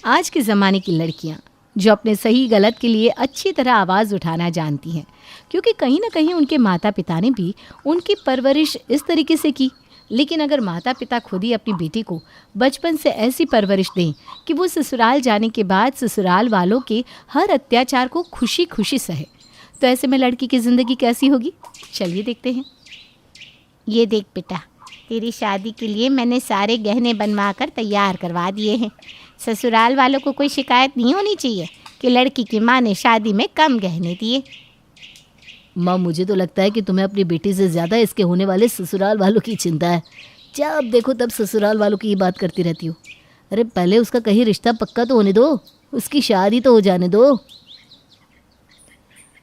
आज के ज़माने की लड़कियां जो अपने सही गलत के लिए अच्छी तरह आवाज़ उठाना जानती हैं, क्योंकि कहीं ना कहीं उनके माता पिता ने भी उनकी परवरिश इस तरीके से की। लेकिन अगर माता पिता खुद ही अपनी बेटी को बचपन से ऐसी परवरिश दें कि वो ससुराल जाने के बाद ससुराल वालों के हर अत्याचार को खुशी खुशी सहे, तो ऐसे में लड़की की ज़िंदगी कैसी होगी? चलिए देखते हैं। ये देख बेटा, तेरी शादी के लिए मैंने सारे गहने बनवा कर तैयार करवा दिए हैं। ससुराल वालों को कोई शिकायत नहीं होनी चाहिए कि लड़की की माँ ने शादी में कम गहने दिए। माँ, मुझे तो लगता है कि तुम्हें अपनी बेटी से ज़्यादा इसके होने वाले ससुराल वालों की चिंता है। जब देखो तब ससुराल वालों की ही बात करती रहती हो। अरे पहले उसका कहीं रिश्ता पक्का तो होने दो, उसकी शादी तो हो जाने दो।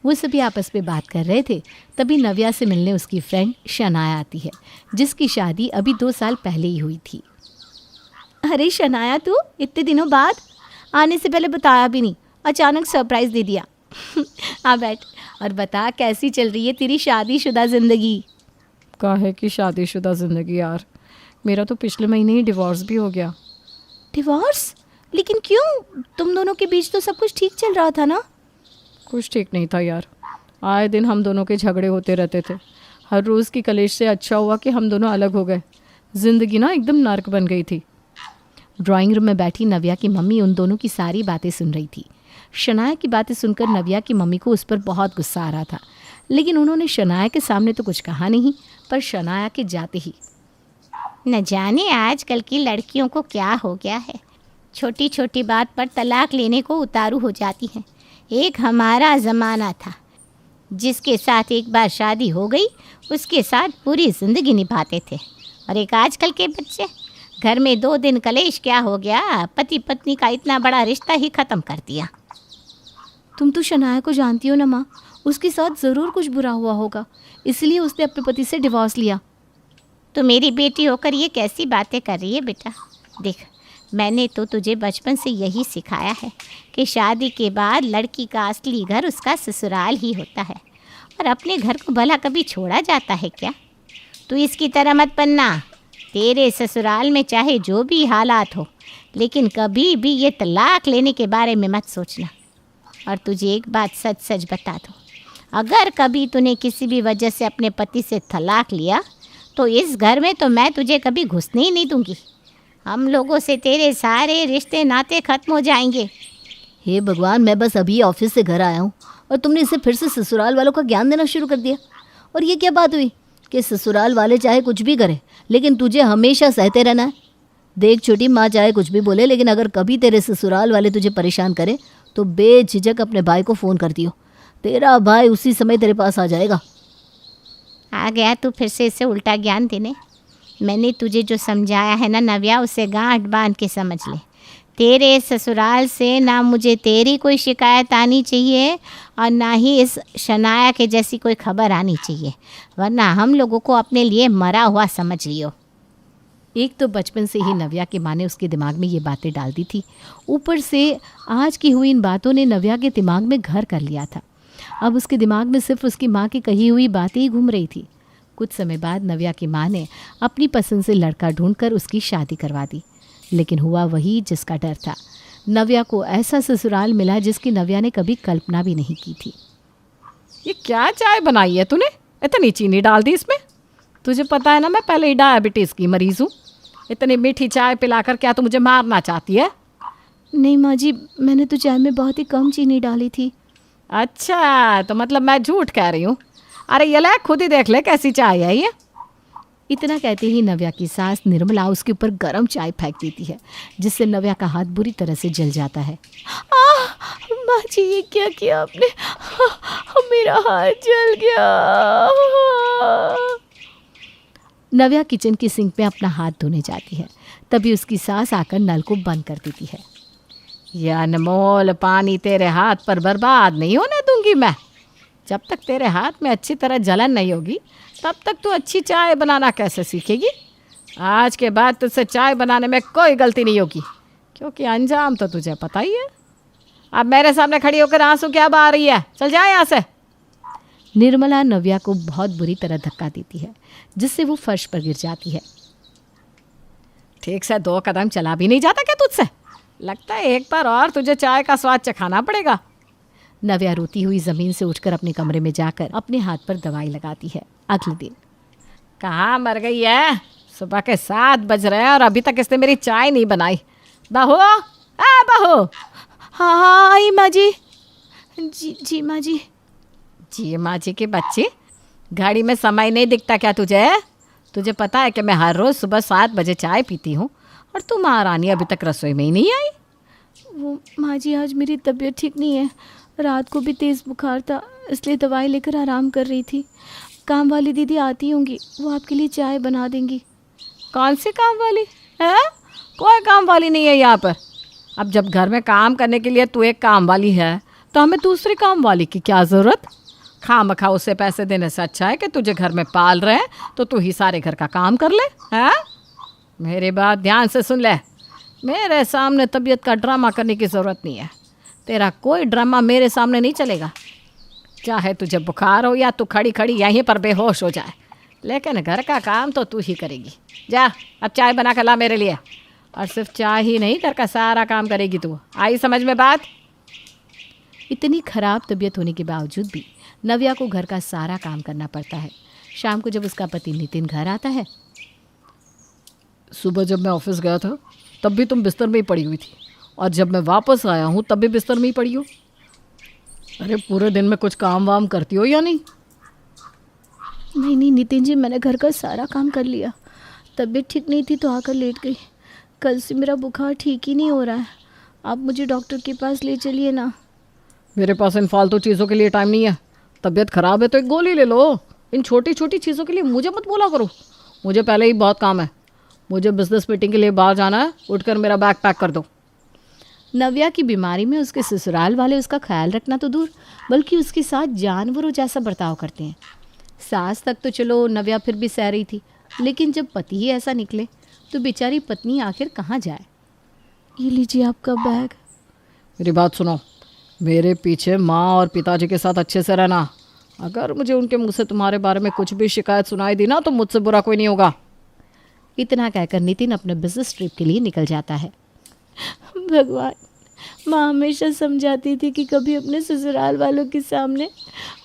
वो सभी आपस में बात कर रहे थे, तभी नव्या से मिलने उसकी फ्रेंड शनाया आती है, जिसकी शादी अभी 2 साल पहले ही हुई थी। अरे शनाया, तू इतने दिनों बाद? आने से पहले बताया भी नहीं, अचानक सरप्राइज़ दे दिया। आ बैठ और बता, कैसी चल रही है तेरी शादीशुदा ज़िंदगी? काहे की शादीशुदा ज़िंदगी यार, मेरा तो पिछले महीने ही डिवोर्स भी हो गया। डिवोर्स? लेकिन क्यों? तुम दोनों के बीच तो सब कुछ ठीक चल रहा था ना? कुछ ठीक नहीं था यार, आए दिन हम दोनों के झगड़े होते रहते थे। हर रोज़ की कलेश से अच्छा हुआ कि हम दोनों अलग हो गए। ज़िंदगी ना एकदम नर्क बन गई थी। ड्राइंग रूम में बैठी नव्या की मम्मी उन दोनों की सारी बातें सुन रही थी। शनाया की बातें सुनकर नव्या की मम्मी को उस पर बहुत गुस्सा आ रहा था, लेकिन उन्होंने शनाया के सामने तो कुछ कहा नहीं, पर शनाया के जाते ही, न जाने आजकल की लड़कियों को क्या हो गया है, छोटी छोटी बात पर तलाक लेने को उतारू हो जाती हैं। एक हमारा ज़माना था, जिसके साथ एक बार शादी हो गई उसके साथ पूरी ज़िंदगी निभाते थे, और एक आजकल के बच्चे, घर में 2 दिन कलेश क्या हो गया, पति पत्नी का इतना बड़ा रिश्ता ही ख़त्म कर दिया। तुम तो शनाया को जानती हो ना माँ, उसके साथ ज़रूर कुछ बुरा हुआ होगा, इसलिए उसने अपने पति से डिवोर्स लिया। तो मेरी बेटी होकर ये कैसी बातें कर रही है बेटा? देख, मैंने तो तुझे बचपन से यही सिखाया है कि शादी के बाद लड़की का असली घर उसका ससुराल ही होता है, और अपने घर को भला कभी छोड़ा जाता है क्या? तू इसकी तरह मत बनना। तेरे ससुराल में चाहे जो भी हालात हो, लेकिन कभी भी ये तलाक लेने के बारे में मत सोचना। और तुझे एक बात सच सच बता दूँ, अगर कभी तूने किसी भी वजह से अपने पति से तलाक लिया तो इस घर में तो मैं तुझे कभी घुसने ही नहीं दूँगी। हम लोगों से तेरे सारे रिश्ते नाते ख़त्म हो जाएंगे। हे भगवान, मैं बस अभी ऑफिस से घर आया हूँ और तुमने इसे फिर से ससुराल वालों का ज्ञान देना शुरू कर दिया। और ये क्या बात हुई कि ससुराल वाले चाहे कुछ भी करें, लेकिन तुझे हमेशा सहते रहना है? देख छोटी माँ, चाहे कुछ भी बोले, लेकिन अगर कभी तेरे ससुराल वाले तुझे परेशान करें तो बेझिझक अपने भाई को फ़ोन कर दियो। तेरा भाई उसी समय तेरे पास आ जाएगा। आ गया तू फिर से इसे उल्टा ज्ञान देने। मैंने तुझे जो समझाया है ना नव्या, उसे गांठ बांध के समझ ले। तेरे ससुराल से ना मुझे तेरी कोई शिकायत आनी चाहिए और ना ही इस शनाया के जैसी कोई खबर आनी चाहिए, वरना हम लोगों को अपने लिए मरा हुआ समझ लियो। एक तो बचपन से ही नव्या की माँ ने उसके दिमाग में ये बातें डाल दी थी, ऊपर से आज की हुई इन बातों ने नव्या के दिमाग में घर कर लिया था। अब उसके दिमाग में सिर्फ उसकी माँ की कही हुई बातें ही घूम रही थी। कुछ समय बाद नव्या की माँ ने अपनी पसंद से लड़का ढूंढकर उसकी शादी करवा दी, लेकिन हुआ वही जिसका डर था। नव्या को ऐसा ससुराल मिला जिसकी नव्या ने कभी कल्पना भी नहीं की थी। ये क्या चाय बनाई है तूने? इतनी चीनी डाल दी इसमें? तुझे पता है ना मैं पहले ही डायबिटीज़ की मरीज़ हूँ। इतनी मीठी चाय पिलाकर क्या तू मुझे मारना चाहती है? नहीं माँ जी, मैंने तो चाय में बहुत ही कम चीनी डाली थी। अच्छा, तो मतलब मैं झूठ कह रही हूँ? अरे ये ले, खुद ही देख ले कैसी चाय है ये। इतना कहते ही नव्या की सास निर्मला उसके ऊपर गर्म चाय फेंक देती है, जिससे नव्या का हाथ बुरी तरह से जल जाता है। माँ जी, ये क्या किया आपने? मेरा हाथ जल गया। नव्या किचन की सिंक में अपना हाथ धोने जाती है, तभी उसकी सास आकर नल को बंद कर देती है। यह अनमोल पानी तेरे हाथ पर बर्बाद नहीं होने दूंगी मैं। जब तक तेरे हाथ में अच्छी तरह जलन नहीं होगी तब तक तू अच्छी चाय बनाना कैसे सीखेगी? आज के बाद तुझसे चाय बनाने में कोई गलती नहीं होगी, क्योंकि अंजाम तो तुझे पता ही है। अब मेरे सामने खड़ी होकर आंसू क्या बहा रही है? चल जाए यहाँ से। निर्मला नव्या को बहुत बुरी तरह धक्का देती है, जिससे वो फर्श पर गिर जाती है। ठीक से 2 कदम चला भी नहीं जाता क्या तुझसे? लगता है एक बार और तुझे चाय का स्वाद चखाना पड़ेगा। नव्या रोती हुई ज़मीन से उठकर अपने कमरे में जाकर अपने हाथ पर दवाई लगाती है। अगले दिन कहाँ मर गई है? सुबह के 7 बज रहे हैं और अभी तक इसने मेरी चाय नहीं बनाई। बहू, बहू। हाँ आई माँ जी। जी माँ जी। जी माँ जी के बच्चे, घड़ी में समय नहीं दिखता क्या तुझे? तुझे पता है कि मैं हर रोज़ सुबह 7 बजे चाय पीती हूँ और तुम महारानी अभी तक रसोई में ही नहीं आई। वो माँ जी आज मेरी तबीयत ठीक नहीं है, रात को भी तेज़ बुखार था, इसलिए दवाई लेकर आराम कर रही थी। काम वाली दीदी आती होंगी, वो आपके लिए चाय बना देंगी। कौन सी काम वाली है? कोई काम वाली नहीं है यहाँ पर। अब जब घर में काम करने के लिए तू एक काम वाली है तो हमें दूसरी काम वाली की क्या ज़रूरत? खामखा उसे पैसे देने से अच्छा है कि तुझे घर में पाल रहे हैं तो तू ही सारे घर का काम कर ले। हैं? मेरी बात ध्यान से सुन ले। मेरे सामने तबीयत का ड्रामा करने की ज़रूरत नहीं है। तेरा कोई ड्रामा मेरे सामने नहीं चलेगा। चाहे तुझे बुखार हो या तू खड़ी खड़ी यहीं पर बेहोश हो जाए, लेकिन घर का काम तो तू ही करेगी। जा अब चाय बना कर ला मेरे लिए। और सिर्फ चाय ही नहीं, घर का सारा काम करेगी तू। आई समझ में बात? इतनी खराब तबीयत होने के बावजूद भी नव्या को घर का सारा काम करना पड़ता है। शाम को जब उसका पति नितिन घर आता है। सुबह जब मैं ऑफिस गया था तब भी तुम बिस्तर में ही पड़ी हुई थी, और जब मैं वापस आया हूँ तब भी बिस्तर में ही पड़ी हो। अरे पूरे दिन में कुछ काम वाम करती हो या नहीं? नहीं नितिन जी, मैंने घर का सारा काम कर लिया। तबीयत ठीक नहीं थी तो आकर लेट गई। कल से मेरा बुखार ठीक ही नहीं हो रहा है। आप मुझे डॉक्टर के पास ले चलिए ना। मेरे पास इन फालतू चीज़ों के लिए टाइम नहीं है। तबीयत ख़राब है तो एक गोली ले लो। इन छोटी छोटी चीज़ों के लिए मुझे मत बोला करो। मुझे पहले ही बहुत काम है। मुझे बिजनेस मीटिंग के लिए बाहर जाना है। उठकर मेरा बैग पैक कर दो। नव्या की बीमारी में उसके ससुराल वाले उसका ख्याल रखना तो दूर, बल्कि उसके साथ जानवरों जैसा बर्ताव करते हैं। सास तक तो चलो नव्या फिर भी सह रही थी, लेकिन जब पति ही ऐसा निकले तो बेचारी पत्नी आखिर कहाँ जाए। ये लीजिए आपका बैग। मेरी बात सुनो, मेरे पीछे माँ और पिताजी के साथ अच्छे से रहना। अगर मुझे उनके मुँह से तुम्हारे बारे में कुछ भी शिकायत सुनाई दी ना तो मुझसे बुरा कोई नहीं होगा। इतना कहकर नितिन अपने बिजनेस ट्रिप के लिए निकल जाता है। भगवान, माँ हमेशा समझाती थी कि कभी अपने ससुराल वालों के सामने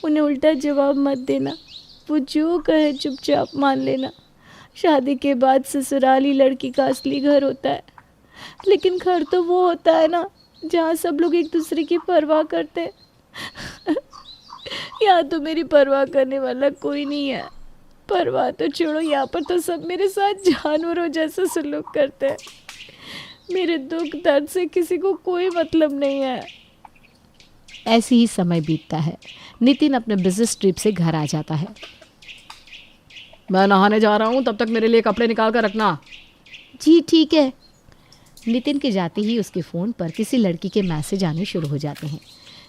उन्हें उल्टा जवाब मत देना। वो जो कहे चुपचाप मान लेना। शादी के बाद ससुराल ही लड़की का असली घर होता है, लेकिन घर तो वो होता है ना जहाँ सब लोग एक दूसरे की परवाह करते हैं। यहाँ तो मेरी परवाह करने वाला कोई नहीं है। परवाह तो छोड़ो, यहाँ पर तो सब मेरे साथ जानवरों जैसा सलूक करते हैं। मेरे दुख दर्द से किसी को कोई मतलब नहीं है। ऐसे ही समय बीतता है। नितिन अपने बिजनेस ट्रिप से घर आ जाता है। मैं नहाने जा रहा हूँ, तब तक मेरे लिए कपड़े निकाल कर रखना। जी ठीक है। नितिन के जाते ही उसके फ़ोन पर किसी लड़की के मैसेज आने शुरू हो जाते हैं।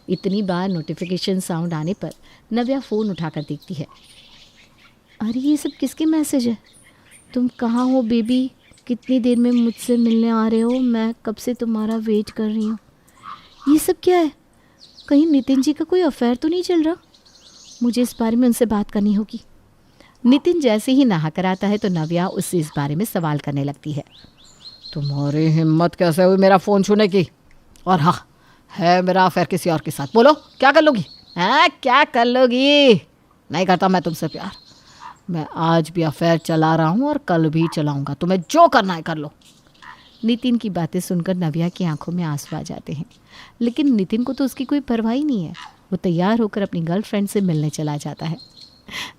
इतनी बार नोटिफिकेशन साउंड आने पर नव्या फ़ोन उठाकर देखती है। अरे ये सब किसके मैसेज है? तुम कहाँ हो बेबी? कितनी देर में मुझसे मिलने आ रहे हो? मैं कब से तुम्हारा वेट कर रही हूँ। ये सब क्या है? कहीं नितिन जी का कोई अफेयर तो नहीं चल रहा? मुझे इस बारे में उनसे बात करनी होगी। नितिन जैसे ही नहा कर आता है तो नव्या उससे इस बारे में सवाल करने लगती है। तुम्हारी हिम्मत कैसे हुई मेरा फ़ोन छूने की? और हाँ, है मेरा अफेयर किसी और के साथ। बोलो क्या कर लोगी? हैं, क्या कर लोगी? नहीं करता मैं तुमसे प्यार। मैं आज भी अफेयर चला रहा हूँ और कल भी चलाऊँगा। तुम्हें जो करना है कर लो। नितिन की बातें सुनकर नव्या की आंखों में आंसू आ जाते हैं, लेकिन नितिन को तो उसकी कोई परवाह ही नहीं है। वो तैयार होकर अपनी गर्लफ्रेंड से मिलने चला जाता है।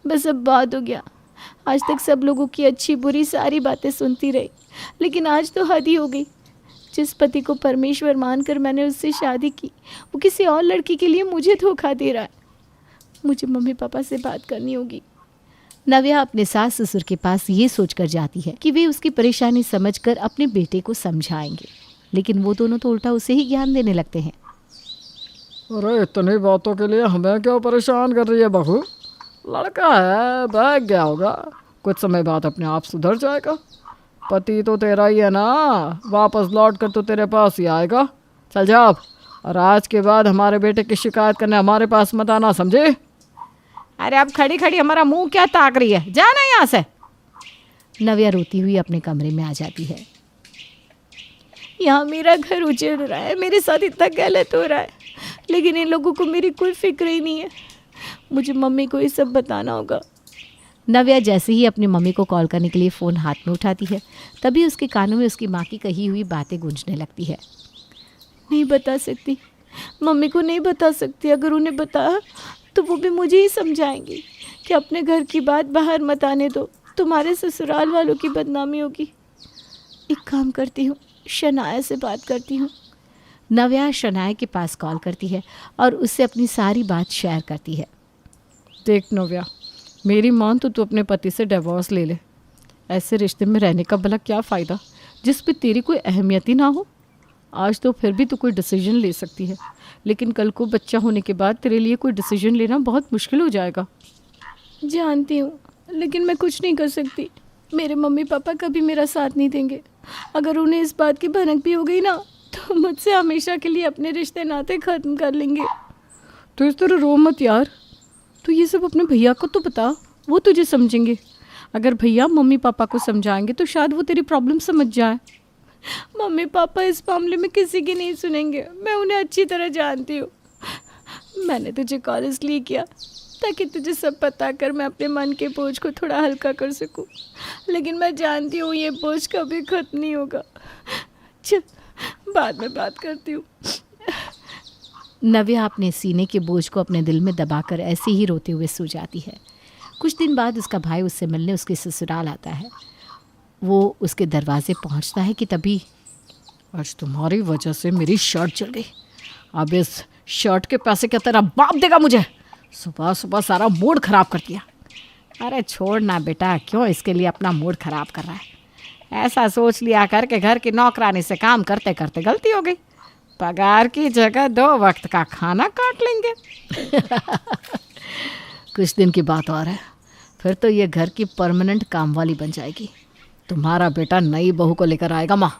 बस अब बहुत हो गया। आज तक सब लोगों की अच्छी बुरी सारी बातें सुनती रही, लेकिन आज तो हद ही हो गई। जिस पति को परमेश्वर मानकर मैंने उससे शादी की, वो किसी और लड़की के लिए मुझे धोखा दे रहा है। मुझे मम्मी पापा से बात करनी होगी। नव्या अपने सास ससुर के पास ये सोचकर जाती है कि वे उसकी परेशानी समझकर अपने बेटे को समझाएंगे, लेकिन वो दोनों तो उल्टा उसे ही ज्ञान देने लगते हैं। अरे इतनी बातों के लिए हमें क्यों परेशान कर रही है बहू? लड़का है, बहक गया होगा, कुछ समय बाद अपने आप सुधर जाएगा। पति तो तेरा ही है ना, वापस लौट कर तो तेरे पास ही आएगा। चल जा अब, और आज के बाद हमारे बेटे की शिकायत करने हमारे पास मत आना, समझे? अरे अब खड़ी खड़ी हमारा मुंह क्या ताक रही है? जाना यहाँ से। नव्या रोती हुई अपने कमरे में आ जाती है। यहाँ मेरा घर उजड़ रहा है, मेरे साथ इतना गलत हो रहा है, लेकिन इन लोगों को मेरी कोई फिक्र ही नहीं है। मुझे मम्मी को ये सब बताना होगा। नव्या जैसे ही अपनी मम्मी को कॉल करने के लिए फ़ोन हाथ में उठाती है, तभी उसके कानों में उसकी माँ की कही हुई बातें गूंजने लगती है। नहीं बता सकती, मम्मी को नहीं बता सकती। अगर उन्हें बताया तो वो भी मुझे ही समझाएंगी कि अपने घर की बात बाहर मत आने दो, तुम्हारे ससुराल वालों की बदनामी होगी। एक काम करती हूँ, शनाया से बात करती हूँ। नव्या शनाया के पास कॉल करती है और उससे अपनी सारी बात शेयर करती है। देख नव्या, मेरी मान तो तू अपने पति से डिवोर्स ले ले। ऐसे रिश्ते में रहने का भला क्या फ़ायदा जिस पे तेरी कोई अहमियत ही ना हो। आज तो फिर भी तू कोई डिसीजन ले सकती है, लेकिन कल को बच्चा होने के बाद तेरे लिए कोई डिसीजन लेना बहुत मुश्किल हो जाएगा। जानती हूँ, लेकिन मैं कुछ नहीं कर सकती। मेरे मम्मी पापा कभी मेरा साथ नहीं देंगे। अगर उन्हें इस बात की भनक भी हो गई ना, तो मुझसे हमेशा के लिए अपने रिश्ते नाते ख़त्म कर लेंगे। तो इस तरह रो मत यार। तो ये सब अपने भैया को तो बता, वो तुझे समझेंगे। अगर भैया मम्मी पापा को समझाएंगे तो शायद वो तेरी प्रॉब्लम समझ जाए। मम्मी पापा इस मामले में किसी की नहीं सुनेंगे, मैं उन्हें अच्छी तरह जानती हूँ। मैंने तुझे कॉल इसलिए किया ताकि तुझे सब पता कर मैं अपने मन के बोझ को थोड़ा हल्का कर सकूं, लेकिन मैं जानती हूँ ये बोझ कभी ख़त्म नहीं होगा। चल, बाद में बात करती हूँ। नव्या अपने सीने के बोझ को अपने दिल में दबाकर ऐसे ही रोते हुए सो जाती है। कुछ दिन बाद उसका भाई उससे मिलने उसके ससुराल आता है। वो उसके दरवाजे पहुंचता है कि तभी आज तुम्हारी वजह से मेरी शर्ट जल गई। अब इस शर्ट के पैसे क्या तेरा बाप देगा मुझे? सुबह सुबह सारा मूड ख़राब कर दिया। अरे छोड़ ना बेटा, क्यों इसके लिए अपना मूड ख़राब कर रहा है। ऐसा सोच लिया कर के घर की नौकरानी से काम करते करते गलती हो गई। पगार की जगह 2 वक्त का खाना काट लेंगे। कुछ दिन की बात और है, फिर तो ये घर की परमानेंट काम वाली बन जाएगी। तुम्हारा बेटा नई बहू को लेकर आएगा माँ।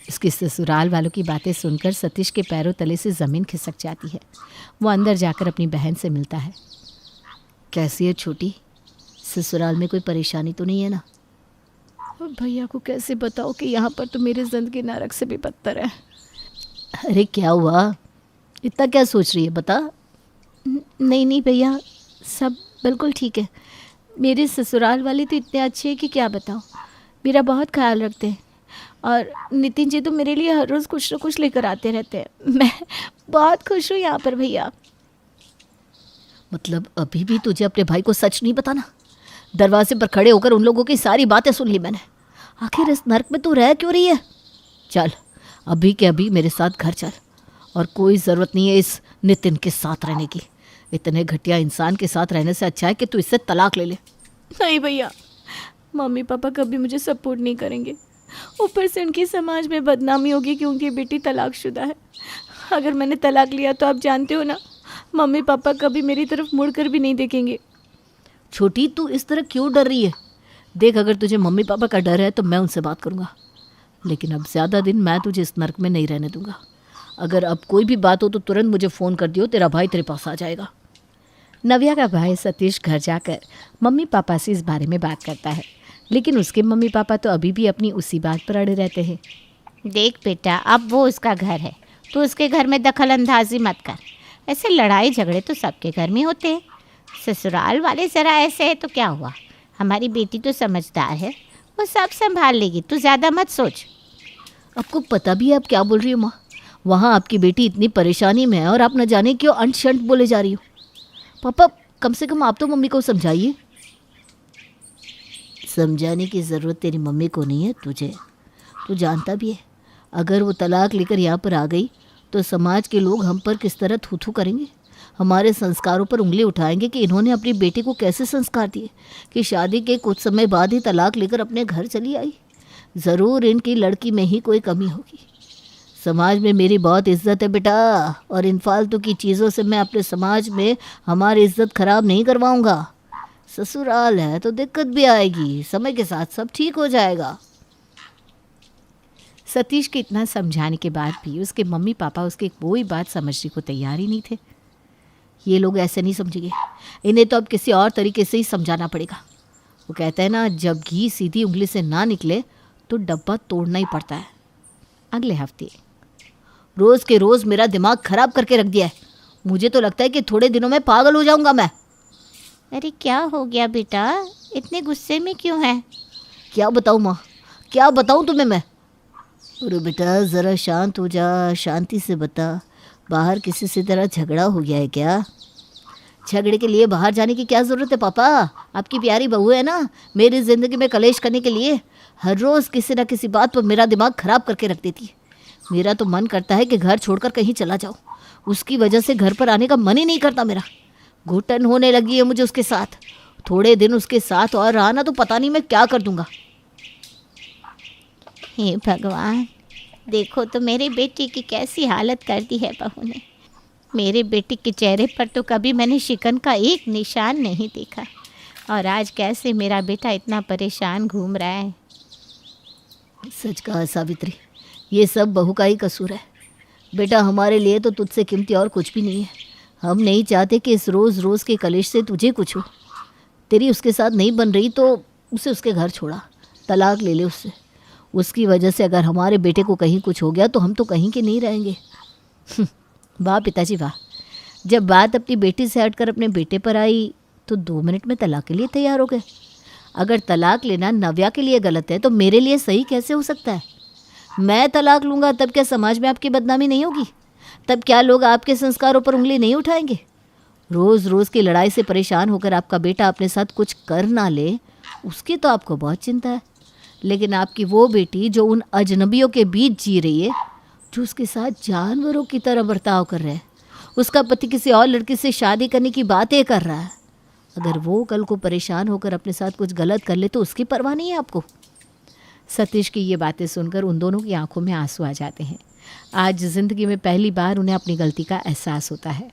इसके ससुराल वालों की बातें सुनकर सतीश के पैरों तले से ज़मीन खिसक जाती है। वो अंदर जाकर अपनी बहन से मिलता है। कैसी है छोटी? ससुराल में कोई परेशानी तो नहीं है ना? और भैया को कैसे बताओ कि यहाँ पर तो मेरी ज़िंदगी नरक से भी बदतर है। अरे क्या हुआ? इतना क्या सोच रही है, बता। नहीं नहीं भैया, सब बिल्कुल ठीक है। मेरे ससुराल वाले तो इतने अच्छे हैं कि क्या बताओ, मेरा बहुत ख्याल रखते हैं। और नितिन जी तो मेरे लिए हर रोज़ कुछ न कुछ लेकर आते रहते हैं। मैं बहुत खुश हूँ यहाँ पर भैया। मतलब अभी भी तुझे अपने भाई को सच नहीं बताना? दरवाजे पर खड़े होकर उन लोगों की सारी बातें सुन ली मैंने। आखिर इस नर्क में तू रह क्यों रही है? चल अभी के अभी मेरे साथ घर चल, और कोई ज़रूरत नहीं है इस नितिन के साथ रहने की। इतने घटिया इंसान के साथ रहने से अच्छा है कि तू इससे तलाक ले ले। नहीं भैया, मम्मी पापा कभी मुझे सपोर्ट नहीं करेंगे। ऊपर से उनकी समाज में बदनामी होगी कि उनकी बेटी तलाकशुदा है। अगर मैंने तलाक लिया तो आप जानते हो ना, मम्मी पापा कभी मेरी तरफ मुड़कर भी नहीं देखेंगे। छोटी, तू इस तरह क्यों डर रही है? देख, अगर तुझे मम्मी पापा का डर है तो मैं उनसे बात करूँगा, लेकिन अब ज़्यादा दिन मैं तुझे इस नर्क में नहीं रहने दूंगा। अगर अब कोई भी बात हो तो तुरंत मुझे फ़ोन कर दियो, तेरा भाई तेरे पास आ जाएगा। नव्या का भाई सतीश घर जाकर मम्मी पापा से इस बारे में बात करता है, लेकिन उसके मम्मी पापा तो अभी भी अपनी उसी बात पर अड़े रहते हैं। देख बेटा, अब वो उसका घर है, तो उसके घर में दखल अंदाजी मत कर। ऐसे लड़ाई झगड़े तो सबके घर में होते हैं। ससुराल वाले ज़रा ऐसे है तो क्या हुआ, हमारी बेटी तो समझदार है, वो सब संभाल लेगी, तू ज़्यादा मत सोच। आपको पता भी है आप क्या बोल रही हो माँ? वहाँ आपकी बेटी इतनी परेशानी में है और आप न जाने क्यों अंट शंट बोले जा रही हो। पापा, कम से कम आप तो मम्मी को समझाइए। समझाने की ज़रूरत तेरी मम्मी को नहीं है, तुझे। तू जानता भी है, अगर वो तलाक लेकर यहाँ पर आ गई तो समाज के लोग हम पर किस तरह थू थू करेंगे, हमारे संस्कारों पर उंगली उठाएंगे कि इन्होंने अपनी बेटी को कैसे संस्कार दिए कि शादी के कुछ समय बाद ही तलाक लेकर अपने घर चली आई। ज़रूर इनकी लड़की में ही कोई कमी होगी। समाज में मेरी बहुत इज्जत है बेटा, और इन फालतू की चीज़ों से मैं अपने समाज में हमारी इज्जत खराब नहीं करवाऊंगा। ससुराल है तो दिक्कत भी आएगी, समय के साथ सब ठीक हो जाएगा। सतीश के इतना समझाने के बाद भी उसके मम्मी पापा उसकी कोई बात समझने को तैयार ही नहीं थे। ये लोग ऐसे नहीं समझेंगे, इन्हें तो अब किसी और तरीके से ही समझाना पड़ेगा। वो कहते हैं ना, जब घी सीधी उंगली से ना निकले तो डब्बा तोड़ना ही पड़ता है। अगले हफ्ते। रोज के रोज मेरा दिमाग खराब करके रख दिया है। मुझे तो लगता है कि थोड़े दिनों में पागल हो जाऊंगा मैं। अरे क्या हो गया बेटा, इतने गुस्से में क्यों है? क्या बताऊँ माँ, क्या बताऊँ तुम्हें मैं। अरे बेटा ज़रा शांत हो जा, शांति से बता। बाहर किसी से तेरा झगड़ा हो गया है क्या? झगड़े के लिए बाहर जाने की क्या ज़रूरत है पापा? आपकी प्यारी बहू है ना, मेरी ज़िंदगी में कलेश करने के लिए हर रोज़ किसी न किसी बात पर मेरा दिमाग ख़राब करके रख देती है। मेरा तो मन करता है कि घर छोड़कर कहीं चला जाऊँ। उसकी वजह से घर पर आने का मन ही नहीं करता मेरा। घुटन होने लगी है मुझे उसके साथ। थोड़े दिन उसके साथ और रहा ना तो पता नहीं मैं क्या कर दूँगा। हे भगवान, देखो तो मेरे बेटी की कैसी हालत कर दी है बहू ने। मेरे बेटी के चेहरे पर तो कभी मैंने शिकन का एक निशान नहीं देखा, और आज कैसे मेरा बेटा इतना परेशान घूम रहा है। सच कहा सावित्री, ये सब बहू का ही कसूर है। बेटा हमारे लिए तो तुझसे कीमती और कुछ भी नहीं है। हम नहीं चाहते कि इस रोज़ रोज़ के कलेश से तुझे कुछ हो। तेरी उसके साथ नहीं बन रही तो उसे उसके घर छोड़ा, तलाक ले ले उससे। उसकी वजह से अगर हमारे बेटे को कहीं कुछ हो गया तो हम तो कहीं के नहीं रहेंगे। वाह पिताजी वाह, जब बात अपनी बेटी से हटकर अपने बेटे पर आई तो 2 मिनट में तलाक के लिए तैयार हो गए। अगर तलाक लेना नव्या के लिए गलत है तो मेरे लिए सही कैसे हो सकता है? मैं तलाक लूँगा तब क्या समाज में आपकी बदनामी नहीं होगी? तब क्या लोग आपके संस्कारों पर उंगली नहीं उठाएंगे? रोज़ रोज़ की लड़ाई से परेशान होकर आपका बेटा अपने साथ कुछ कर ना ले, उसकी तो आपको बहुत चिंता है। लेकिन आपकी वो बेटी जो उन अजनबियों के बीच जी रही है, जो उसके साथ जानवरों की तरह बर्ताव कर रहे हैं, उसका पति किसी और लड़की से शादी करने की बातें कर रहा है, अगर वो कल को परेशान होकर अपने साथ कुछ गलत कर ले तो उसकी परवाह नहीं है आपको? सतीश की ये बातें सुनकर उन दोनों की आंखों में आंसू आ जाते हैं। आज ज़िंदगी में पहली बार उन्हें अपनी गलती का एहसास होता है।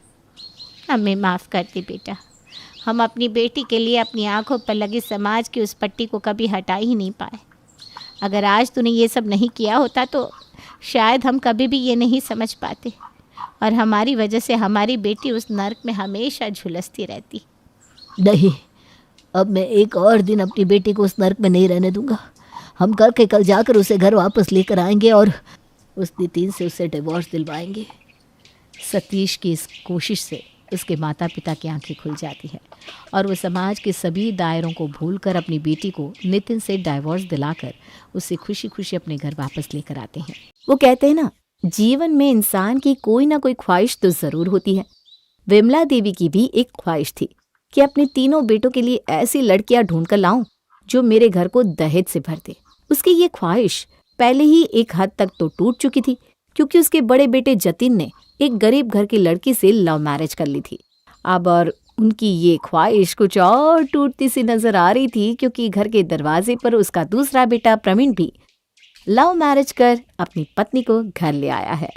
हमें माफ़ कर दे बेटा, हम अपनी बेटी के लिए अपनी आंखों पर लगी समाज की उस पट्टी को कभी हटा ही नहीं पाए। अगर आज तूने ये सब नहीं किया होता तो शायद हम कभी भी ये नहीं समझ पाते, और हमारी वजह से हमारी बेटी उस नर्क में हमेशा झुलसती रहती। नहीं, अब मैं एक और दिन अपनी बेटी को उस नर्क में नहीं रहने दूंगा। हम कल के कल जाकर उसे घर वापस लेकर आएंगे और उस नितिन से उसे डिवोर्स दिलवाएंगे। सतीश की इस कोशिश से उसके माता पिता की आंखें खुल जाती है और वो समाज के सभी दायरों को भूलकर अपनी बेटी को नितिन से डाइवोर्स दिलाकर उसे खुशी खुशी अपने घर वापस लेकर आते हैं। वो कहते हैं ना, जीवन में इंसान की कोई ना कोई ख्वाहिश तो ज़रूर होती है। विमला देवी की भी एक ख्वाहिश थी कि अपने तीनों बेटों के लिए ऐसी लड़कियां ढूंढ कर लाऊं जो मेरे घर को दहेज से भर दे। उसकी ये ख्वाहिश पहले ही एक हद तक तो टूट चुकी थी, क्योंकि उसके बड़े बेटे जतिन ने एक गरीब घर की लड़की से लव मैरिज कर ली थी। अब और उनकी ये ख्वाहिश कुछ और टूटती सी नजर आ रही थी, क्योंकि घर के दरवाजे पर उसका दूसरा बेटा प्रवीण भी लव मैरिज कर अपनी पत्नी को घर ले आया है।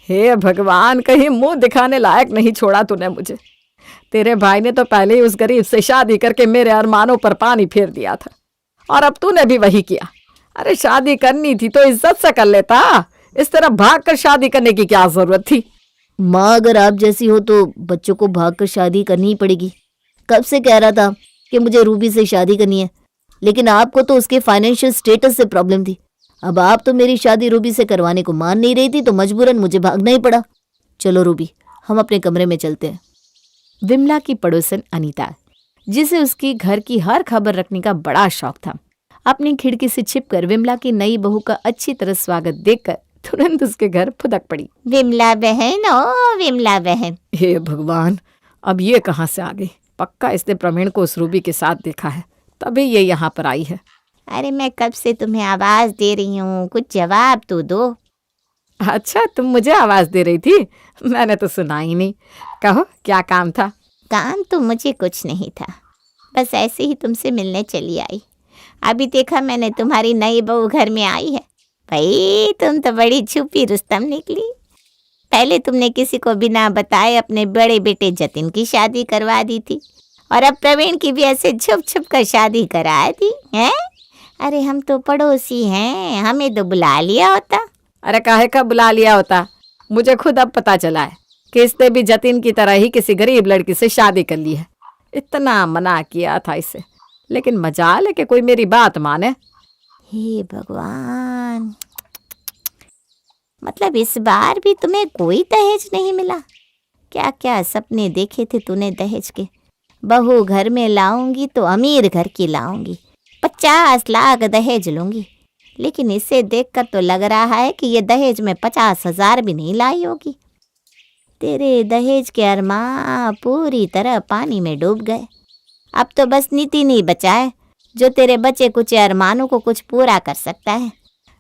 हे भगवान, कहीं मुंह दिखाने लायक नहीं छोड़ा तूने मुझे। तेरे भाई ने तो पहले ही उस गरीब से शादी करके मेरे अरमानों पर पानी फेर दिया था, और अब तूने भी वही किया। अरे शादी करनी थी तो इज्जत से कर लेता, इस तरह भाग कर शादी करने की क्या जरूरत थी? माँ अगर आप जैसी हो तो बच्चों को भागकर शादी करनी ही पड़ेगी। कब से कह रहा था कि मुझे रूबी से शादी करनी है, लेकिन आपको तो उसके फाइनेंशियल स्टेटस से प्रॉब्लम थी। अब आप तो मेरी शादी रूबी से करवाने को मान नहीं रही थी, तो मजबूरन मुझे भागना ही पड़ा। चलो रूबी, हम अपने कमरे में चलते हैं। विमला की पड़ोसन अनीता, जिसे उसकी घर की हर खबर रखने का बड़ा शौक था, अपनी खिड़की से छिपकर विमला की नई बहू का अच्छी तरह स्वागत देखकर तुरंत उसके घर फुदक पड़ी। विमला बहन, ओ विमला बहन। हे भगवान, अब ये कहाँ से आ गई? पक्का इसने प्रवीण को उस रूबी के साथ देखा है, तभी ये यहाँ पर आई है। अरे मैं कब से तुम्हें आवाज़ दे रही हूँ, कुछ जवाब तो दो। अच्छा, तुम मुझे आवाज दे रही थी? मैंने तो सुना ही नहीं। कहो, क्या काम था? काम तो मुझे कुछ नहीं था, बस ऐसे ही तुमसे मिलने चली आई। अभी देखा मैंने तुम्हारी नई बहू घर में आई है। भाई तुम तो बड़ी छुपी रुस्तम निकली। पहले तुमने किसी को बिना बताए अपने बड़े बेटे जतिन की शादी करवा दी थी, और अब प्रवीण की भी ऐसे छुप छुप कर शादी करा दी है। अरे हम तो पड़ोसी हैं, हमें तो बुला लिया होता। अरे काहे का बुला लिया होता? मुझे खुद अब पता चला है कि इसने भी जतिन की तरह ही किसी गरीब लड़की से शादी कर ली है। इतना मना किया था इसे, लेकिन मजाल है कि कोई मेरी बात माने। हे भगवान, मतलब इस बार भी तुम्हें कोई दहेज नहीं मिला? क्या क्या सपने देखे थे तूने दहेज के? बहू घर में लाऊंगी तो अमीर घर की लाऊंगी, 50 लाख दहेज लूंगी। लेकिन इसे देखकर तो लग रहा है कि ये दहेज में 50,000 भी नहीं लाई होगी। तेरे दहेज के अरमां पूरी तरह पानी में डूब गए। अब तो बस नीति नहीं बचा है जो तेरे बचे कुछ अरमानों को कुछ पूरा कर सकता है,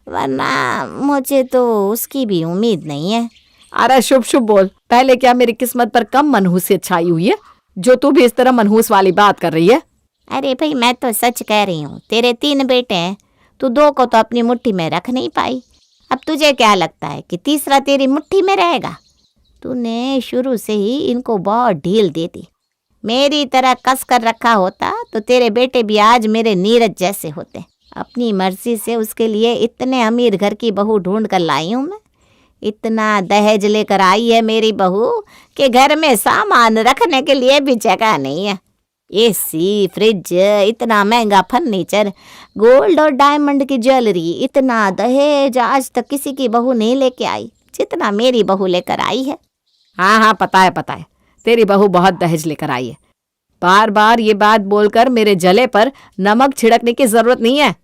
वरना मुझे तो उसकी भी उम्मीद नहीं है। अरे शुभ शुभ बोल। पहले क्या मेरी किस्मत पर कम मनहूसियत छाई हुई है जो तू भी इस तरह मनहूस वाली बात कर रही है? अरे भाई मैं तो सच कह रही हूँ, तेरे 3 बेटे हैं, तू 2 को तो अपनी मुट्ठी में रख नहीं पाई। अब तुझे क्या लगता है कि तीसरा तेरी मुट्ठी में रहेगा? तूने शुरू से ही इनको बहुत ढील दे दी। मेरी तरह कस कर रखा होता तो तेरे बेटे भी आज मेरे नीरज जैसे होते। अपनी मर्जी से उसके लिए इतने अमीर घर की बहू ढूंढ कर लाई हूँ मैं। इतना दहेज लेकर आई है मेरी बहू कि घर में सामान रखने के लिए भी जगह नहीं है। एसी, फ्रिज, इतना महंगा फर्नीचर, गोल्ड और डायमंड की ज्वेलरी, इतना दहेज आज तक किसी की बहू नहीं लेके आई जितना मेरी बहू लेकर आई है। हाँ हाँ, पता है, तेरी बहू बहुत दहेज लेकर आई है। बार बार ये बात बोलकर मेरे जले पर नमक छिड़कने की जरूरत नहीं है।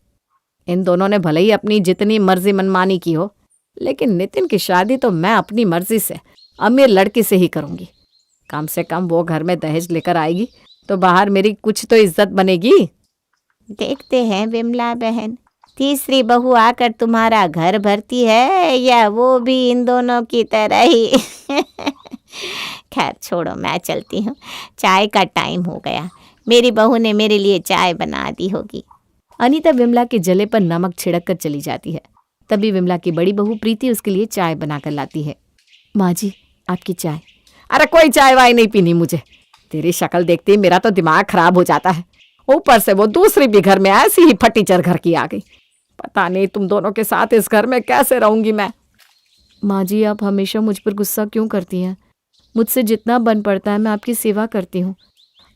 इन दोनों ने भले ही अपनी जितनी मर्जी मनमानी की हो, लेकिन नितिन की शादी तो मैं अपनी मर्जी से अमीर लड़की से ही करूंगी। कम से कम वो घर में दहेज लेकर आएगी तो बाहर मेरी कुछ तो इज्जत बनेगी। देखते हैं विमला बहन, तीसरी बहू आकर तुम्हारा घर भरती है या वो भी इन दोनों की तरह ही। खैर छोड़ो, मैं चलती हूँ, चाय का टाइम हो गया। मेरी बहू ने मेरे लिए चाय बना दी होगी। अनीता विमला के जले पर नमक छिड़क कर चली जाती है। तभी विमला की बड़ी बहू प्रीति उसके लिए चाय बनाकर लाती है। माँ जी, आपकी चाय। अरे कोई चाय वाय नहीं पीनी मुझे। तेरी शक्ल देखते ही मेरा तो दिमाग खराब हो जाता है। ऊपर से वो दूसरी भी घर में ऐसी ही फटीचर घर की आ गई। पता नहीं तुम दोनों के साथ इस घर में कैसे रहूंगी मैं। माँ जी, आप हमेशा मुझ पर गुस्सा क्यों करती हैं? मुझसे जितना बन पड़ता है मैं आपकी सेवा करती हूँ।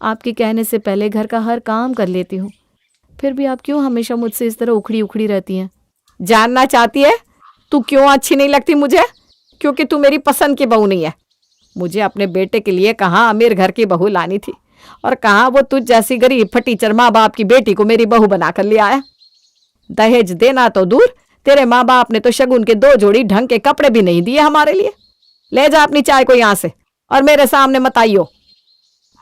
आपके कहने से पहले घर का हर काम कर लेती हूँ। फिर भी आप क्यों हमेशा मुझसे इस तरह उखड़ी उखड़ी रहती हैं? जानना चाहती है तू क्यों अच्छी नहीं लगती मुझे? क्योंकि तू मेरी पसंद की बहू नहीं है। मुझे अपने बेटे के लिए कहाँ अमीर घर की बहू लानी थी और कहाँ वो तुझ जैसी गरीब फटीचर माँ बाप की बेटी को मेरी बहू बनाकर ले आया। दहेज देना तो दूर, तेरे माँ बाप ने तो शगुन के 2 जोड़ी ढंग के कपड़े भी नहीं दिए हमारे लिए। ले जा अपनी चाय को यहाँ से और मेरे सामने मत आइयो।